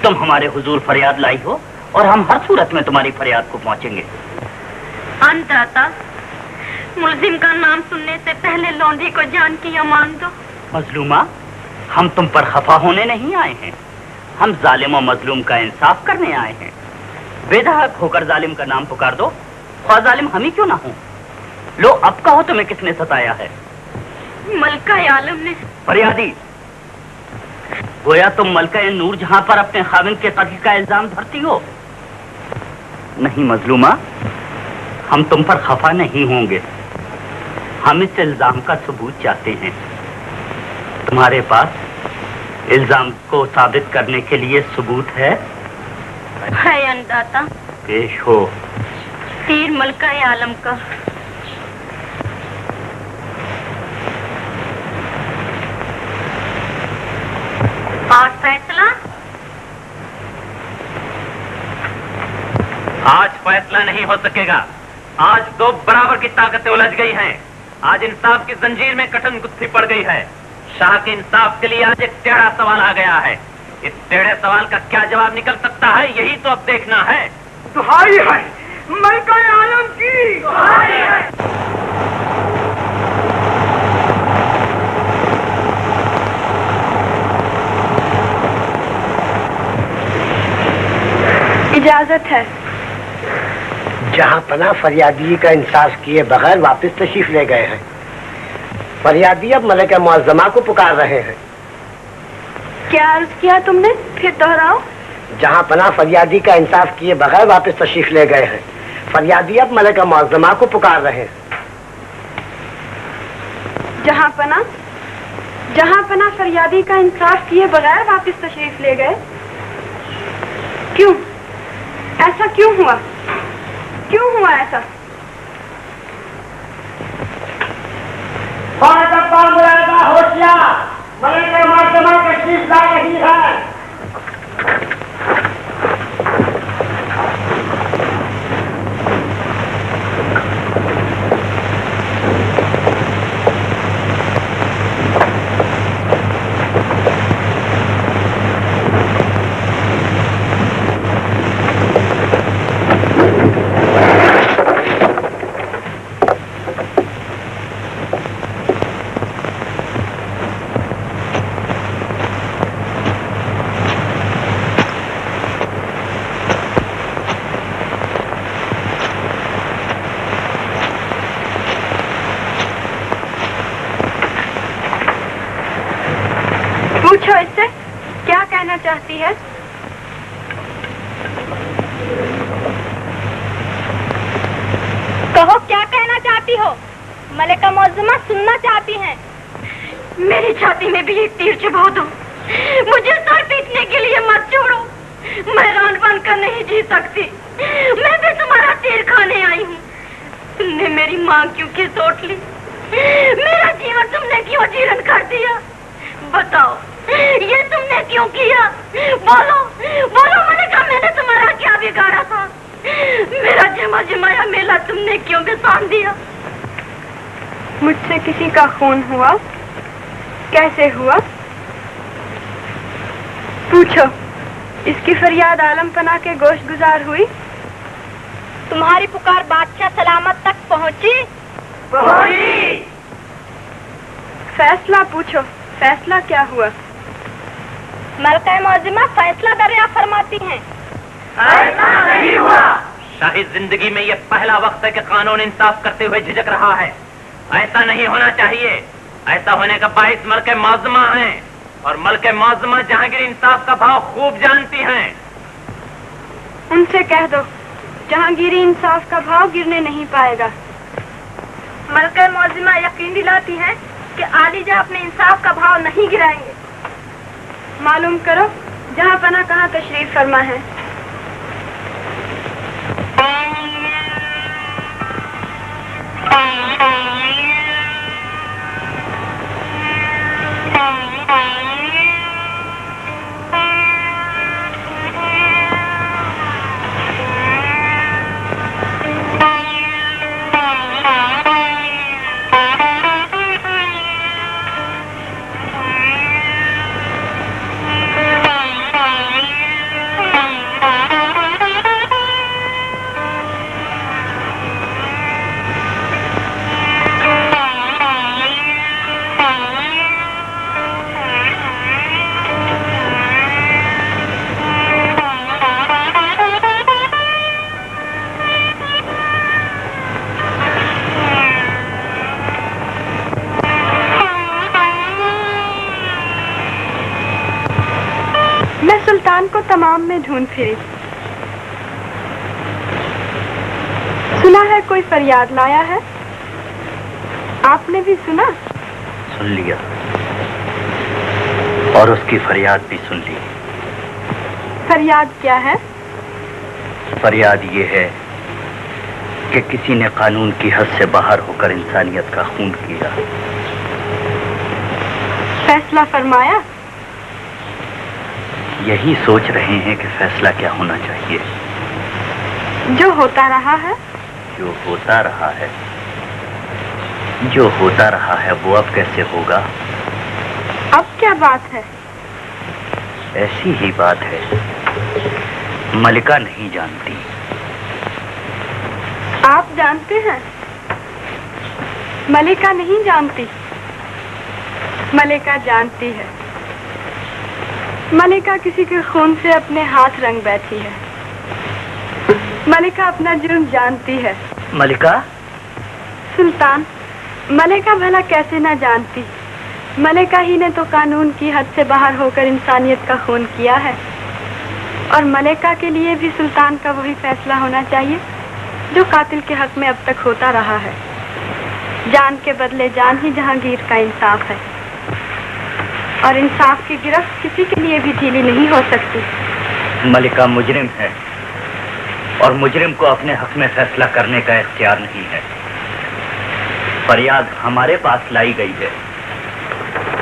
[SPEAKER 1] तुम हमारे हुजूर फरियाद लाई हो और हम हर सूरत में तुम्हारी फरियाद को पहुंचेंगे।
[SPEAKER 5] अंधाता, मुल्जिम का नाम सुनने से पहले लौंडी को जान की अमान दो।
[SPEAKER 1] मजलूमा, हम तुम पर खफा होने नहीं आए हैं, हम जालिम और मजलूम का इंसाफ करने आए हैं। बेधड़क होकर जालिम का नाम पुकार दो, ख्वाह जालिम हम ही क्यों ना हो। लो अब कहो तुम्हें किसने सताया है?
[SPEAKER 5] मलका आलम ने।
[SPEAKER 1] फरियादी, गोया तुम मलका नूर जहां पर अपने खाविंद के कत्ल का इल्जाम धरती हो। नहीं मजलूमा, हम तुम पर खफा नहीं होंगे, हम इस इल्जाम का सबूत चाहते हैं। तुम्हारे पास इल्जाम को साबित करने के लिए सबूत है?
[SPEAKER 5] अंदाता,
[SPEAKER 1] पेश हो।
[SPEAKER 5] तीर मलका आलम का। और फैसला?
[SPEAKER 3] आज फैसला नहीं हो सकेगा। आज दो बराबर की ताकतें उलझ गई हैं। आज इंसाफ की जंजीर में कठिन गुत्थी पड़ गई है। शाह के इंसाफ के लिए आज एक टेढ़ा सवाल आ गया है। इस टेढ़े सवाल का क्या जवाब निकल सकता है, यही तो अब देखना है।
[SPEAKER 4] दुहाई है मलका आलम की, दुहाई है।
[SPEAKER 7] इजाजत है।
[SPEAKER 9] जहां पना फरियादी का इंसाफ किए बगैर वापस तशरीफ ले गए हैं। फरियादी अब मलिका मुअज्जमा को पुकार रहे हैं।
[SPEAKER 7] क्या अर्ज किया तुमने, फिर दोहराओ।
[SPEAKER 9] जहां पना फरियादी का इंसाफ किए बगैर वापस तशरीफ ले गए हैं। फरियादी अब मलिका मुअज्जमा को पुकार रहे हैं।
[SPEAKER 7] जहां पना फरियादी का इंसाफ किए बगैर वापस तशरीफ ले गए। क्यों? ऐसा क्यों हुआ? क्यों हुआ ऐसा?
[SPEAKER 9] होशियार, मलिका मुअज्जमा तशरीफ ला रही है।
[SPEAKER 7] पूछो इससे, क्या कहना चाहती है?
[SPEAKER 8] कहो क्या कहना चाहती हो? मलिका मुअज्जमा सुनना चाहती हैं।
[SPEAKER 5] मेरी छाती में भी एक तीर चुभा दो, मुझे सर पीटने के लिए मत छोड़ो। मैं रान बनकर नहीं जी सकती, मैं भी तुम्हारा तीर खाने आई हूँ। तुमने मेरी माँ क्यों खिसोट ली? मेरा जीवन तुमने क्यों जीर्ण कर दिया? बताओ, ये तुमने क्यों किया? बोलो बोलो मलिका, मैंने तुम्हारा क्या बिगाड़ा था? मेरा जमा जमाया मेला तुमने क्यों बिसान दिया?
[SPEAKER 7] मुझसे किसी का खून हुआ? कैसे हुआ? पूछो। इसकी फरियाद आलम पना के गोश गुजार हुई?
[SPEAKER 8] तुम्हारी पुकार बादशाह सलामत तक पहुंची?
[SPEAKER 7] फैसला पूछो, फैसला क्या हुआ?
[SPEAKER 8] मलिका मुअज्जमा फैसला दरिया फरमाती हैं।
[SPEAKER 3] ऐसा नहीं हुआ। शाही जिंदगी में ये पहला वक्त है कि कानून इंसाफ करते हुए झिझक रहा है। ऐसा नहीं होना चाहिए। ऐसा होने का बाइस मलिका मुअज्जमा हैं और मलिका मुअज्जमा जहांगीर इंसाफ का भाव खूब जानती हैं।
[SPEAKER 7] उनसे कह दो जहांगीरी इंसाफ का भाव गिरने नहीं पाएगा।
[SPEAKER 5] मलिका मुअज्जमा यकीन दिलाती है
[SPEAKER 7] कि आलिजा अपने इंसाफ का भाव नहीं गिराएंगे। मालूम करो जहाँ पना कहाँ तशरीफ फरमा है। सुल्तान को तमाम में ढूंढ फिरी। सुना है कोई फरियाद लाया है। आपने भी सुना?
[SPEAKER 1] सुन लिया और उसकी फरियाद भी सुन ली।
[SPEAKER 7] फरियाद क्या है?
[SPEAKER 1] फरियाद ये है कि किसी ने कानून की हद से बाहर होकर इंसानियत का खून किया।
[SPEAKER 7] फैसला फरमाया?
[SPEAKER 1] यही सोच रहे हैं कि फैसला क्या होना चाहिए।
[SPEAKER 7] जो होता रहा है वो अब कैसे होगा? अब क्या बात है?
[SPEAKER 1] ऐसी ही बात है, मलिका नहीं जानती।
[SPEAKER 7] आप जानते हैं? मलिका नहीं जानती। मलिका जानती है। मलिका किसी के खून से अपने हाथ रंग बैठी है। मलिका अपना जुर्म जानती है।
[SPEAKER 1] मलिका?
[SPEAKER 7] सुल्तान, मलिका भला कैसे ना जानती? मलिका ही ने तो कानून की हद से बाहर होकर इंसानियत का खून किया है। और मलिका के लिए भी सुल्तान का वही फैसला होना चाहिए जो कातिल के हक में अब तक होता रहा है। जान के बदले जान ही जहांगीर का इंसाफ है। और इंसाफ की गिरफ्त किसी के लिए भी ढीली नहीं हो सकती।
[SPEAKER 1] मलिका मुजरिम है और मुजरिम को अपने हक में फैसला करने का इख्तियार नहीं है। फरियाद हमारे पास लाई गई है,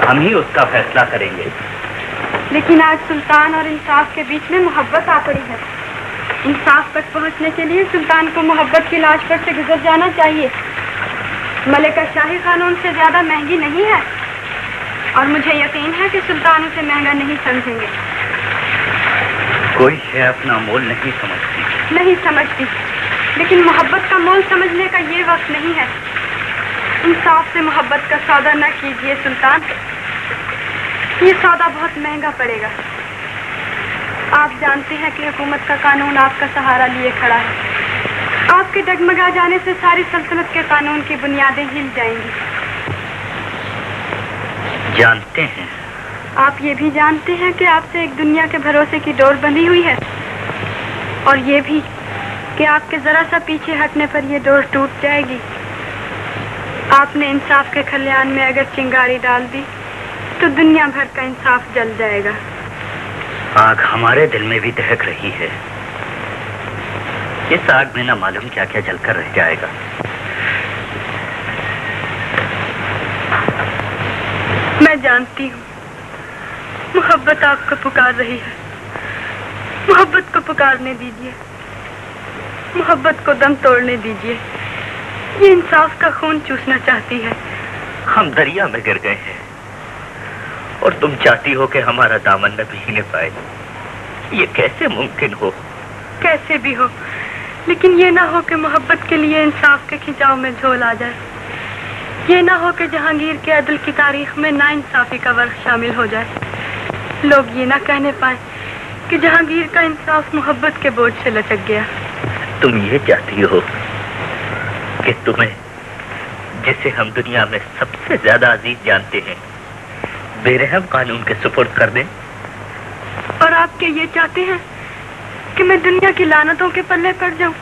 [SPEAKER 1] हम ही उसका फैसला करेंगे।
[SPEAKER 7] लेकिन आज सुल्तान और इंसाफ के बीच में मोहब्बत आ पड़ी है। इंसाफ तक पहुंचने के लिए सुल्तान को मोहब्बत की लाश पर से गुजर जाना चाहिए। मलिका शाही कानून से ज्यादा महंगी नहीं है और मुझे यकीन है कि सुल्तान उसे महंगा नहीं समझेंगे।
[SPEAKER 1] कोई है अपना मोल नहीं समझती।
[SPEAKER 7] नहीं समझती, लेकिन मोहब्बत का मोल समझने का ये वक्त नहीं है। इंसाफ से मोहब्बत का सौदा न कीजिए सुल्तान, ये सौदा बहुत महंगा पड़ेगा। आप जानते हैं कि हुकूमत का कानून आपका सहारा लिए खड़ा है। आपके डगमगा जाने से सारी सल्तनत के कानून की बुनियादें हिल जाएंगी।
[SPEAKER 1] जानते हैं।
[SPEAKER 7] आप ये भी जानते हैं कि आपसे एक दुनिया के भरोसे की डोर बंधी हुई है और ये भी कि आपके जरा सा पीछे हटने पर ये डोर टूट जाएगी। आपने इंसाफ के खलियान में अगर चिंगारी डाल दी तो दुनिया भर का इंसाफ जल जाएगा।
[SPEAKER 1] आग हमारे दिल में भी दहक रही है। इस आग में ना मालूम क्या क्या जलकर रह जाएगा।
[SPEAKER 7] मैं जानती हूँ मोहब्बत आपको पुकार रही है। मोहब्बत को पुकारने दीजिए, मोहब्बत को दम तोड़ने दीजिए। ये इंसाफ का खून चूसना चाहती है।
[SPEAKER 1] हम दरिया में गिर गए हैं और तुम चाहती हो कि हमारा दामन न भीगने पाए। ये कैसे मुमकिन हो?
[SPEAKER 7] कैसे भी हो, लेकिन ये ना हो कि मोहब्बत के लिए इंसाफ के खिंचाव में झोल आ जाए। ये ना हो कि जहांगीर के अदल की तारीख में नाइंसाफी का वर्ग शामिल हो जाए। लोग ये ना कहने पाए कि जहांगीर का इंसाफ मोहब्बत के बोझ से लचक गया।
[SPEAKER 1] तुम ये चाहती हो कि तुम्हें, जिसे हम दुनिया में सबसे ज्यादा अजीज जानते हैं, बेरहम कानून के सुपुर्द कर दें?
[SPEAKER 7] और आप क्या ये चाहते हैं कि मैं दुनिया की लानतों के पल्ले पड़ जाऊं?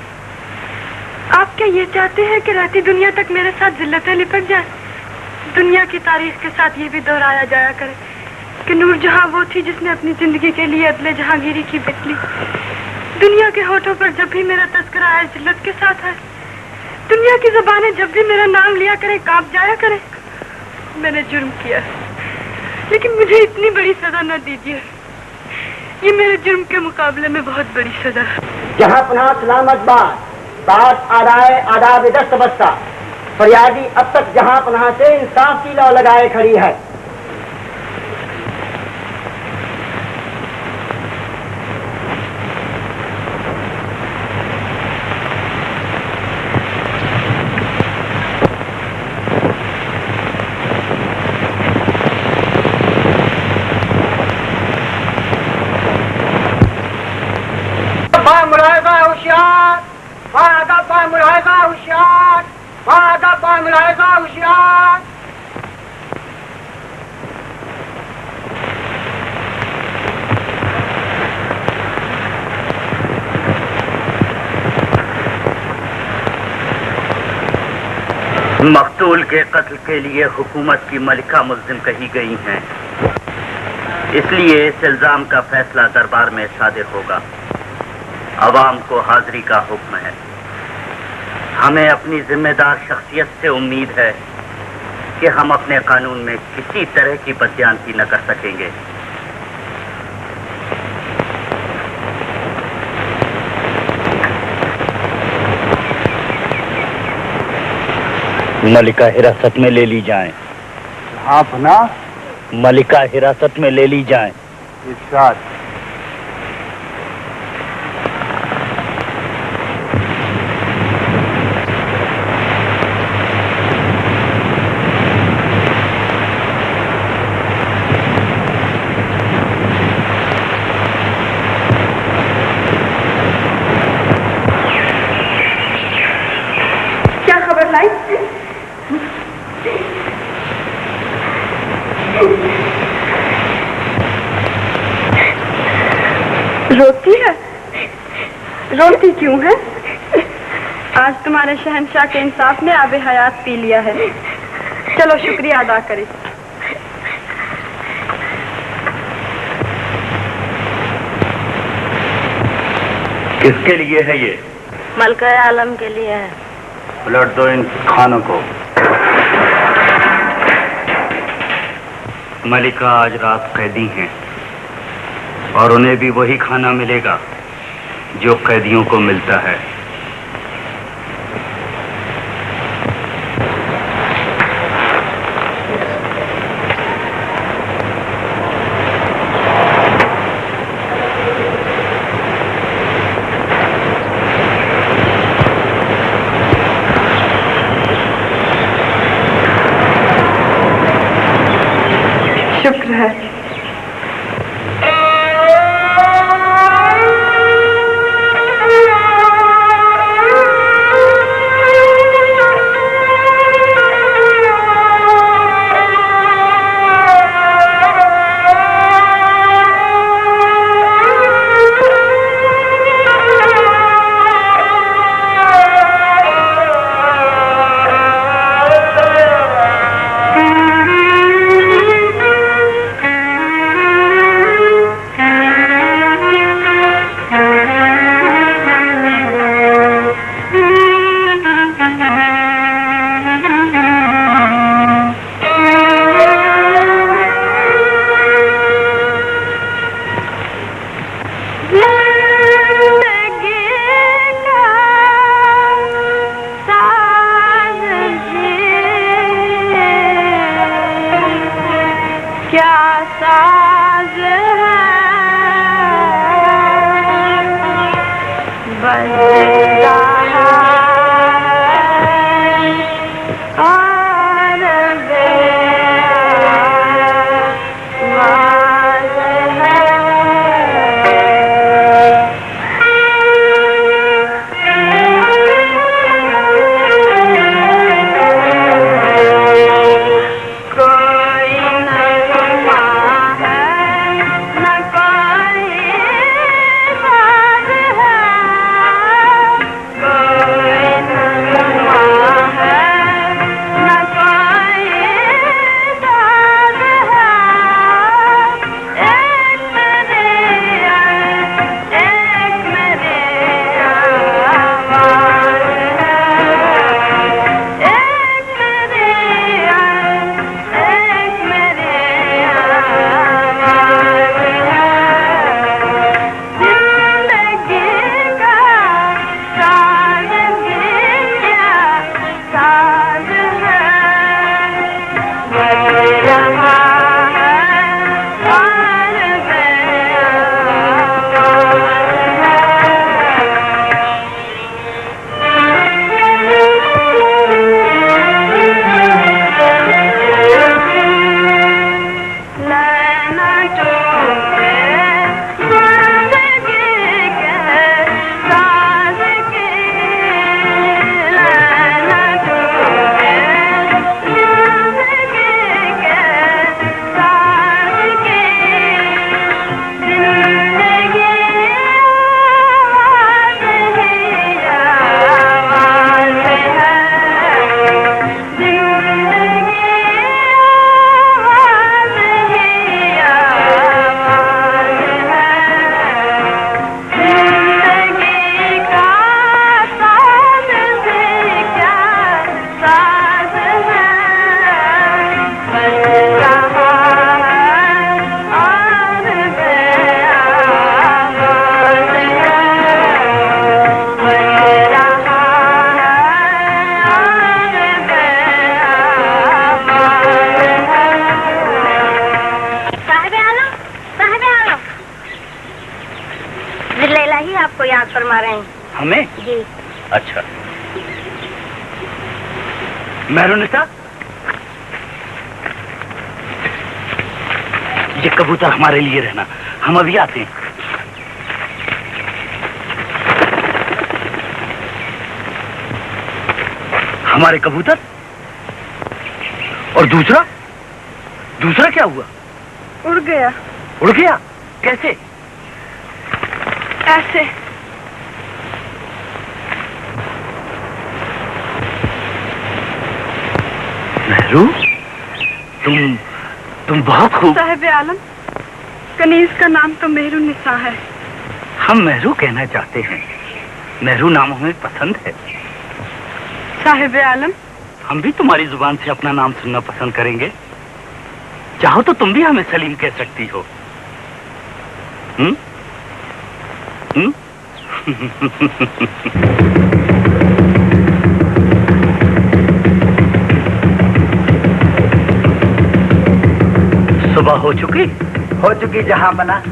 [SPEAKER 7] आप क्या ये चाहते हैं कि रहती दुनिया तक मेरे साथ जिल्लतें लिपट जाएं? दुनिया की तारीख के साथ ये भी दोहराया जाया करे कि नूरजहां वो थी जिसने अपनी जिंदगी के लिए अदले जहांगीरी की बित ली। दुनिया के होठों पर जब भी मेरा तस्करा आए जिल्लत के साथ है, दुनिया की ज़बानें जब भी मेरा नाम लिया करे कांप जाया करे। मैंने जुर्म किया, लेकिन मुझे इतनी बड़ी सजा न दीजिए। ये मेरे जुर्म के मुकाबले में बहुत बड़ी सजा है।
[SPEAKER 9] जहाँ पनाह सलामत बात आदाए आदाब दस्त बस्ता, फरियादी अब तक जहाँ पनाह से इंसाफ की लौ लगाए खड़ी है।
[SPEAKER 1] मकतूल के कत्ल के लिए हुकूमत की मलिका मुल्जिम कही गई हैं, इसलिए इस इल्जाम का फैसला दरबार में सादिर होगा। अवाम को हाजिरी का हुक्म है। हमें अपनी जिम्मेदार शख्सियत से उम्मीद है कि हम अपने कानून में किसी तरह की बदयांती न कर सकेंगे। मलिका हिरासत में ले ली जाएं।
[SPEAKER 10] हाँ पना,
[SPEAKER 1] मलिका हिरासत में ले ली जाएं।
[SPEAKER 10] इरशाद।
[SPEAKER 7] क्या खबर लाई? रोती है? रोती क्यों है? आज तुम्हारे शहंशाह के इंसाफ ने आबे हयात पी लिया है। चलो शुक्रिया अदा करें।
[SPEAKER 1] किसके लिए है ये?
[SPEAKER 5] मलका आलम के लिए है।
[SPEAKER 1] उलट दो इन खानों को। मलिका आज रात कैदी हैं और उन्हें भी वही खाना मिलेगा जो कैदियों को मिलता है।
[SPEAKER 7] शुक्र है।
[SPEAKER 5] याद फरमा रहे हैं।
[SPEAKER 2] हमें?
[SPEAKER 5] जी।
[SPEAKER 2] अच्छा। मेहरुनिसा, ये कबूतर हमारे लिए रहना, हम अभी आते हैं। हमारे कबूतर? और दूसरा? दूसरा क्या हुआ?
[SPEAKER 7] उड़ गया।
[SPEAKER 2] उड़ गया? कैसे?
[SPEAKER 7] ऐसे।
[SPEAKER 2] मेहरू, तुम बहुत खूब।
[SPEAKER 7] साहिब आलम, कनीज का नाम तो मेहरुनिसा है।
[SPEAKER 2] हम मेहरू कहना चाहते हैं, मेहरू नाम हमें पसंद है।
[SPEAKER 7] साहिब आलम,
[SPEAKER 2] हम भी तुम्हारी जुबान से अपना नाम सुनना पसंद करेंगे। चाहो तो तुम भी हमें सलीम कह सकती हो। सुबह हो चुकी?
[SPEAKER 11] हो चुकी जहां बना।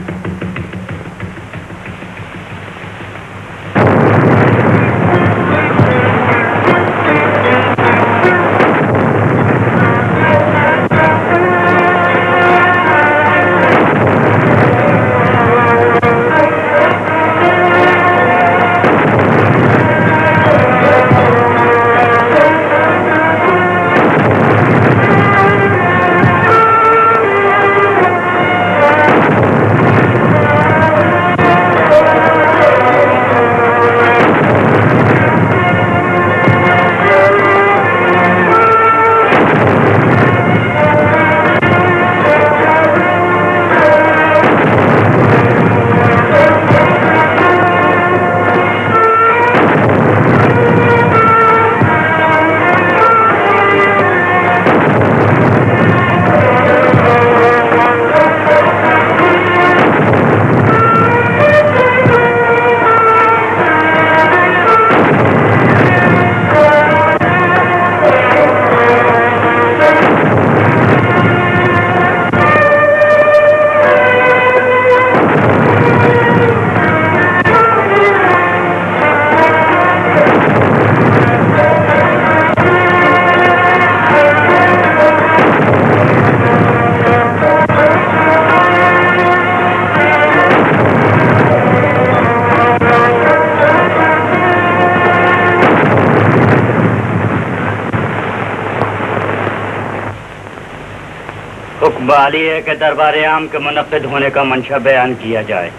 [SPEAKER 1] वाली है कि दरबार आम के मुनक्किद होने का मंशा बयान किया जाए।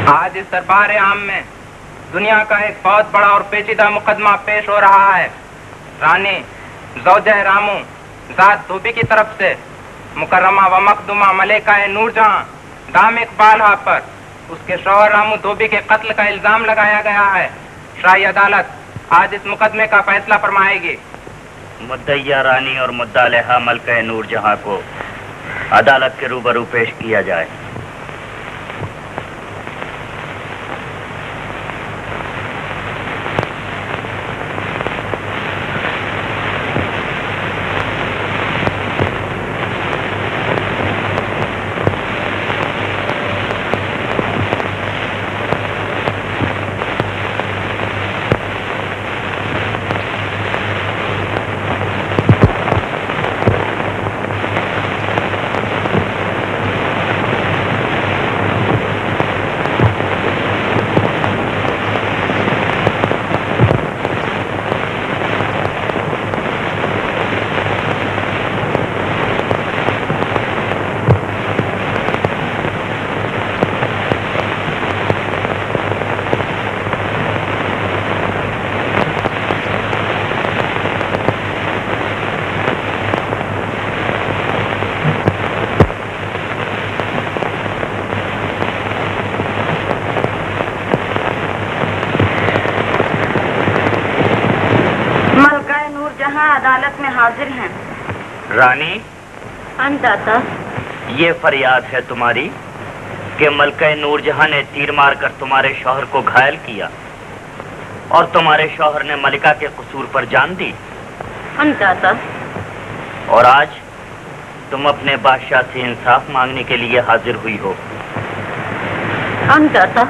[SPEAKER 12] आज इस दरबार आम में दुनिया का एक बहुत बड़ा और पेचीदा मुकदमा पेश हो रहा है। रानी ज़ौजा रामू ज़ात धोबी की तरफ से मुकर्रमा व मखदुमा मलिका नूरजहां दाम इकबाल पर उसके शौहर रामू धोबी के कत्ल का इल्जाम लगाया गया है। शाही अदालत आज इस मुकदमे का फैसला फरमाएगी।
[SPEAKER 1] मुद्दइया रानी और मुद्दा लेहा मलिका नूरजहां को अदालत के रूबरू पेश किया जाए।
[SPEAKER 5] अदालत में हाजिर हैं।
[SPEAKER 1] रानी
[SPEAKER 5] अंदाता
[SPEAKER 1] ये फरियाद है तुम्हारी कि मलका नूरजहां ने तीर मारकर तुम्हारे शौहर को घायल किया और तुम्हारे शौहर ने मलिका के कसूर पर जान दी।
[SPEAKER 5] अंदाता
[SPEAKER 1] और आज तुम अपने बादशाह से इंसाफ मांगने के लिए हाजिर हुई हो।
[SPEAKER 5] अंदाता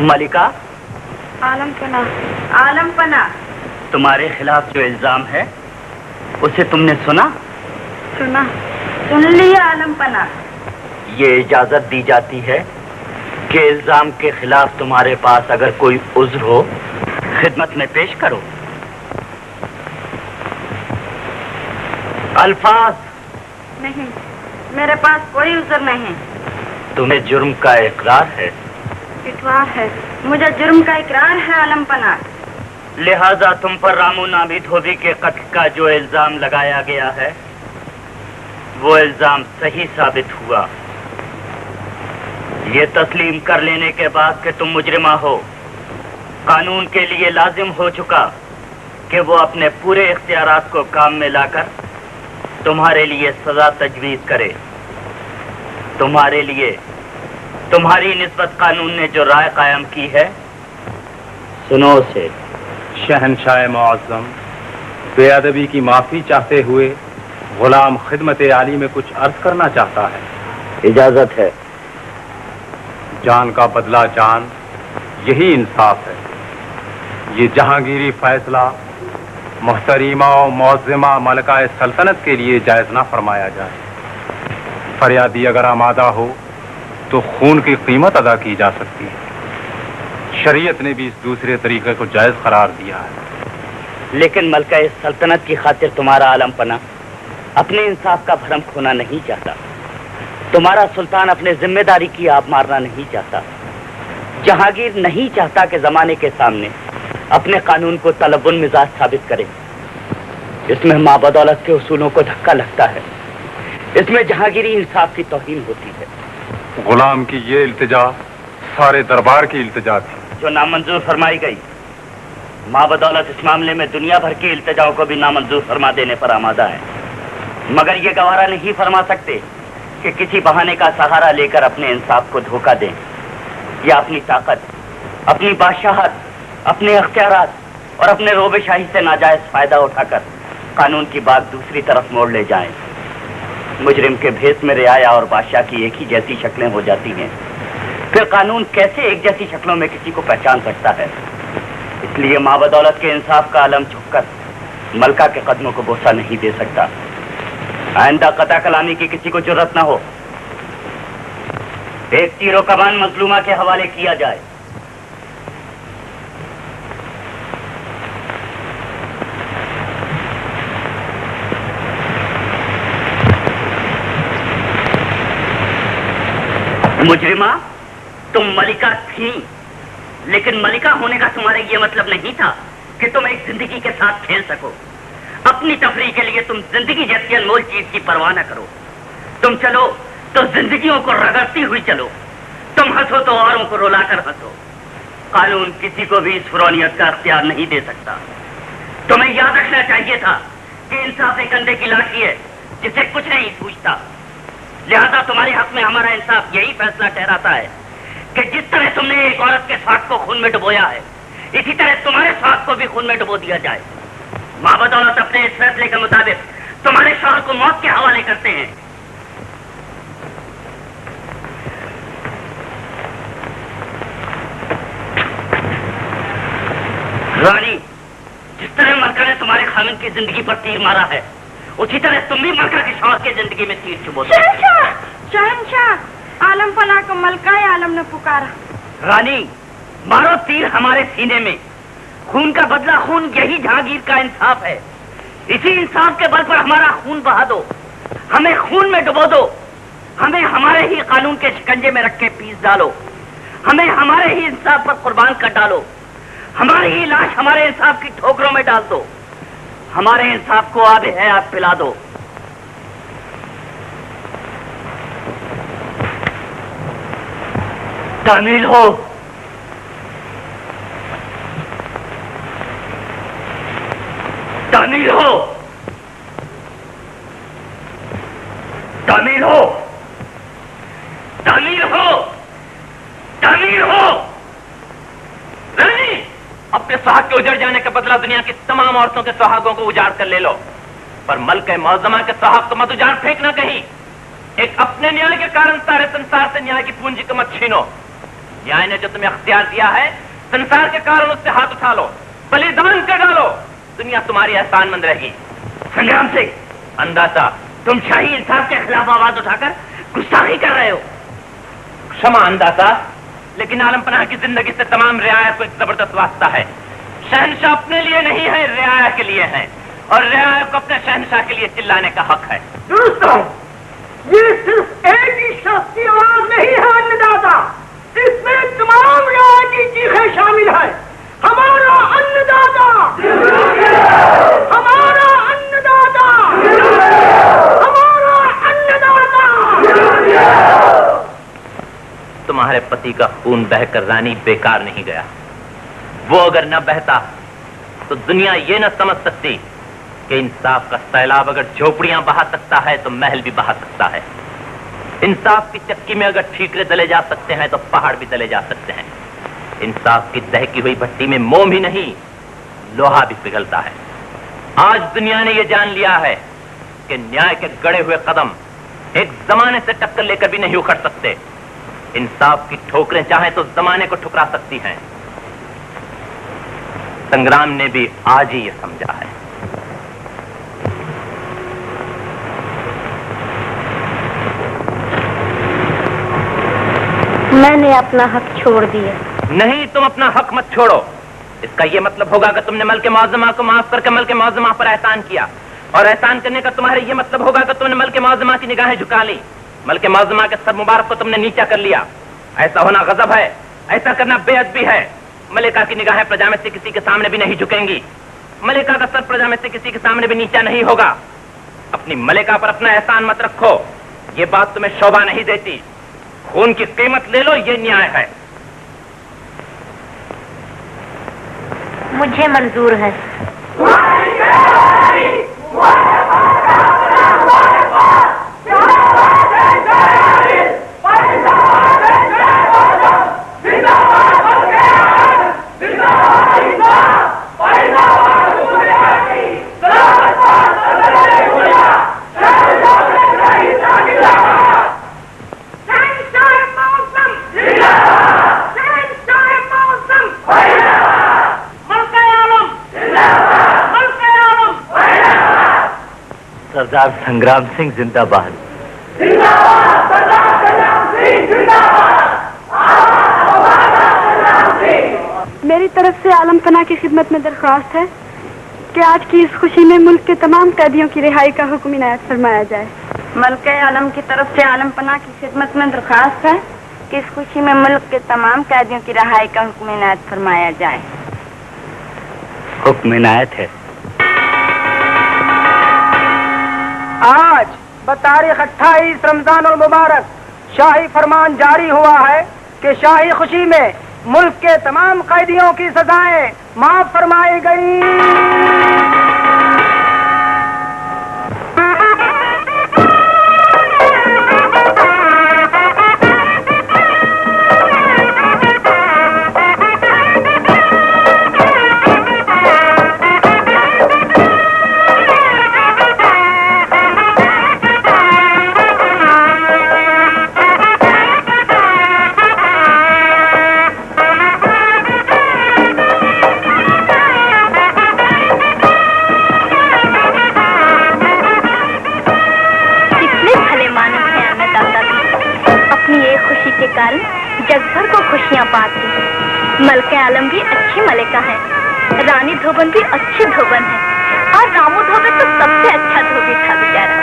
[SPEAKER 1] मलिका,
[SPEAKER 7] आलम पना, आलम पना।
[SPEAKER 1] तुम्हारे खिलाफ जो इल्जाम है उसे तुमने सुना?
[SPEAKER 7] सुना, सुन लिया आलम पना।
[SPEAKER 1] ये इजाजत दी जाती है कि इल्जाम के खिलाफ तुम्हारे पास अगर कोई उज्र हो खिदमत में पेश करो। अल्फाज।
[SPEAKER 7] नहीं, मेरे पास कोई उज्र नहीं।
[SPEAKER 1] तुम्हें जुर्म का इकरार है?
[SPEAKER 7] इकरार है, मुझे जुर्म का इकरार है आलम पना।
[SPEAKER 1] लिहाजा तुम पर रामू नामी धोबी के कत्ल का जो इल्जाम लगाया गया है वो इल्जाम सही साबित हुआ। ये तस्लीम कर लेने के बाद कि तुम मुजरिमा हो, कानून के लिए लाजिम हो चुका कि वो अपने पूरे इख्तियारात को काम में लाकर तुम्हारे लिए सजा तजवीज करे। तुम्हारे लिए तुम्हारी निस्बत कानून ने जो राय कायम की है, सुनो उसे।
[SPEAKER 10] शहनशाह मुअज़्ज़म, बेअदबी की माफी चाहते हुए गुलाम खिदमत आली में कुछ अर्ज करना चाहता है।
[SPEAKER 1] इजाजत है।
[SPEAKER 10] जान का बदला जान, यही इंसाफ है। ये जहांगीरी फैसला मोहतरीमा और मुअज़्ज़िमा मलका सल्तनत के लिए जायज ना फरमाया जाए। फरियादी अगर आमादा हो तो खून की कीमत अदा की जा सकती है। शरीयत ने भी इस दूसरे तरीके को जायज करार दिया है।
[SPEAKER 1] लेकिन मलका सल्तनत की खातिर तुम्हारा आलमपना अपने इंसाफ का भरम खोना नहीं चाहता। तुम्हारा सुल्तान अपने जिम्मेदारी की आब मारना नहीं चाहता। जहांगीर नहीं चाहता कि जमाने के सामने अपने कानून को तलबुन मिजाज साबित करे। इसमें माँ बदौलत के उसूलों को धक्का लगता है। इसमें जहांगीरी इंसाफ की तौहीन होती है।
[SPEAKER 10] गुलाम की ये इल्तिजा सारे दरबार की इल्तिजा थी
[SPEAKER 1] जो नामंजूर फरमाई गई। माँ बदौलत इस मामले में दुनिया भर की इल्तिजाओं को भी नामंजूर फरमा देने पर आमादा है, मगर ये गवारा नहीं फरमा सकते कि किसी बहाने का सहारा लेकर अपने इंसाफ को धोखा दें या अपनी ताकत, अपनी बादशाहत, अपने अख्तियारात और अपने रोबे शाही से नाजायज फायदा उठाकर कानून की बात दूसरी तरफ मोड़ ले जाएं। मुजरिम के भेस में रियाया और बादशाह की एक ही जैसी शक्लें हो जाती हैं। फिर कानून कैसे एक जैसी शक्लों में किसी को पहचान सकता है? इसलिए माँ बदौलत के इंसाफ का आलम झुककर मलका के कदमों को बोसा नहीं दे सकता। आइंदा कता कलामी की किसी को जरूरत ना हो। एक तीरो कमान मजलूमा के हवाले किया जाए। मुजरिमा, तुम मलिका थी, लेकिन मलिका होने का तुम्हारे ये मतलब नहीं था कि तुम एक जिंदगी के साथ खेल सको। अपनी तफरीह के लिए तुम जिंदगी जैसी अनमोल चीज की परवाह न करो। तुम चलो तो जिंदगियों को रगड़ती हुई चलो। तुम हंसो तो औरों को रुलाकर हंसो। कानून किसी को भी इस फुरौनियत का अख्तियार नहीं दे सकता। तुम्हें याद रखना चाहिए था कि इंसाफ एक अंधे की लाठी है जिसे कुछ नहीं सूझता। लिहाजा तुम्हारे हक में हमारा इंसाफ यही फैसला ठहराता है कि जिस तरह तुमने एक औरत के स्वाद को खून में डुबोया है, इसी तरह तुम्हारे स्वाद को भी खून में डुबो दिया जाए। माँ बदौलत अपने इस फैसले के मुताबिक तुम्हारे शौहर को मौत के हवाले करते हैं। रानी, जिस तरह मलका ने तुम्हारे खामिद की जिंदगी पर तीर मारा है, उसी तरह तुम भी मलका के शौहर की जिंदगी में तीर चुभो।
[SPEAKER 7] शहंशाह, आलम फना को मलकाए आलम ने पुकारा।
[SPEAKER 1] रानी, मारो तीर हमारे सीने में। खून का बदला खून, यही जहांगीर का इंसाफ है। इसी इंसाफ के बल पर हमारा खून बहा दो, हमें खून में डुबो दो, हमें हमारे ही कानून के शिकंजे में रख के पीस डालो, हमें हमारे ही इंसाफ पर कुर्बान कर डालो, हमारी ही लाश हमारे इंसाफ की ठोकरों में डाल दो, हमारे इंसाफ को आब हयात पिला दो। तामील हो। तामील हो। तामीर हो, तामीर हो, तामीर हो। रानी, अपने सुहाग के उजड़ जाने का बदला दुनिया की तमाम औरतों के सुहागों को उजाड़ कर ले लो, पर मलके मौजमा के सुहाग को मत उजाड़ फेंकना कहीं। एक अपने न्याय के कारण सारे संसार से न्याय की पूंजी को मत छीनो। न्याय ने जो तुम्हें अख्तियार दिया है, संसार के कारण उससे हाथ उठा लो, बलिदान कर डालो, दुनिया तुम्हारी एहसानमंद रहेगी। संग्राम सिंह, अंदाजा तुम शाही इंसाफ के खिलाफ आवाज उठाकर गुस्ताखी कर रहे हो। क्षमा अंदाजा, लेकिन आलम पनाह की जिंदगी से तमाम रियाया को एक जबरदस्त वास्ता है। शहनशाह अपने लिए नहीं है, रियाया के लिए है, और रियाया को अपने शहनशाह के लिए चिल्लाने का हक है।
[SPEAKER 13] दुरुस्त है, ये सिर्फ एक ही शख्स की आवाज नहीं है अन्नदाता, इसमें तमाम रियाया की चीखें शामिल है। हमारा अन्नदाता, हमारा अन्नदाता, हमारा अन्नदाता।
[SPEAKER 3] तुम्हारे पति का खून बहकर रानी बेकार नहीं गया। वो अगर न बहता तो दुनिया ये न समझ सकती कि इंसाफ का सैलाब अगर झोपड़ियां बहा सकता है तो महल भी बहा सकता है। इंसाफ की चक्की में अगर ठीकरे दले जा सकते हैं तो पहाड़ भी दले जा सकते हैं। इंसाफ की दहकी हुई भट्टी में मोम ही नहीं, लोहा भी पिघलता है। आज दुनिया ने यह जान लिया है कि न्याय के गड़े हुए कदम एक जमाने से टक्कर लेकर भी नहीं उखड़ सकते। इंसाफ की ठोकरें चाहे तो जमाने को ठुकरा सकती हैं। संग्राम ने भी आज ही यह समझा है।
[SPEAKER 5] मैंने अपना हक छोड़ दिया।
[SPEAKER 3] नहीं, तुम अपना हक मत छोड़ो। इसका यह मतलब होगा कि तुमने मलके मुअज़्ज़मा को माफ करके मलके मुअज़्ज़मा पर एहसान किया, और एहसान करने का तुम्हारे यह मतलब होगा कि तुमने मलके मुअज़्ज़मा की निगाहें झुका ली, मलके मुअज़्ज़मा के सर मुबारक को तुमने नीचा कर लिया। ऐसा होना गजब है, ऐसा करना बेअदबी है। मलिका की निगाहें प्रजा में से किसी के सामने भी नहीं झुकेंगी। मलिका का सर प्रजा में से किसी के सामने भी नीचा नहीं होगा। अपनी मलिका पर अपना एहसान मत रखो, ये बात तुम्हें शोभा नहीं देती। खून की कीमत ले लो, ये न्याय है।
[SPEAKER 5] मुझे मंजूर है।
[SPEAKER 1] सरदार संग्राम सिंह जिंदाबाद।
[SPEAKER 7] मेरी तरफ से आलम पनाह की खिदमत में दरख्वास्त है कि आज की इस खुशी में मुल्क के तमाम कैदियों की रिहाई का हुक्म इनायत फरमाया जाए।
[SPEAKER 14] मलके आलम की तरफ से आलम पनाह की खिदमत में दरख्वास्त है कि इस खुशी में मुल्क के तमाम कैदियों की रिहाई का हुक्म इनायत फरमाया जाए।
[SPEAKER 1] हुक्म इनायत है।
[SPEAKER 13] आज बतारीख 28 रमजान और मुबारक शाही फरमान जारी हुआ है कि शाही खुशी में मुल्क के तमाम कैदियों की सजाएं माफ फरमाई गई।
[SPEAKER 8] मलके आलम भी अच्छी मलिका है, रानी धोबन भी अच्छी धोबन है, और रामू धोबन तो सबसे अच्छा धोबी था बेचारा।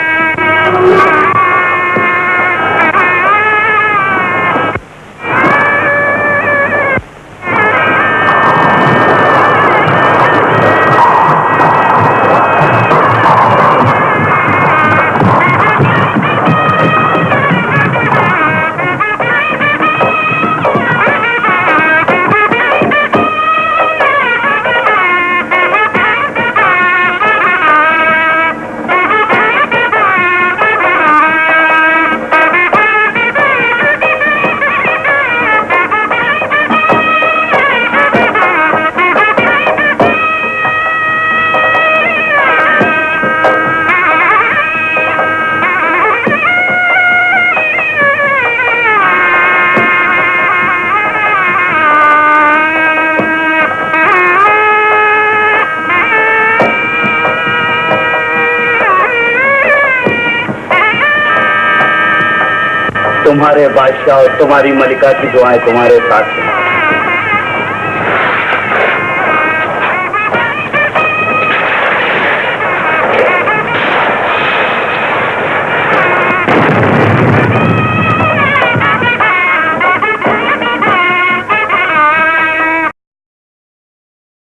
[SPEAKER 15] तुम्हारे बादशाह और तुम्हारी मलिका की दुआएं तुम्हारे साथ हैं।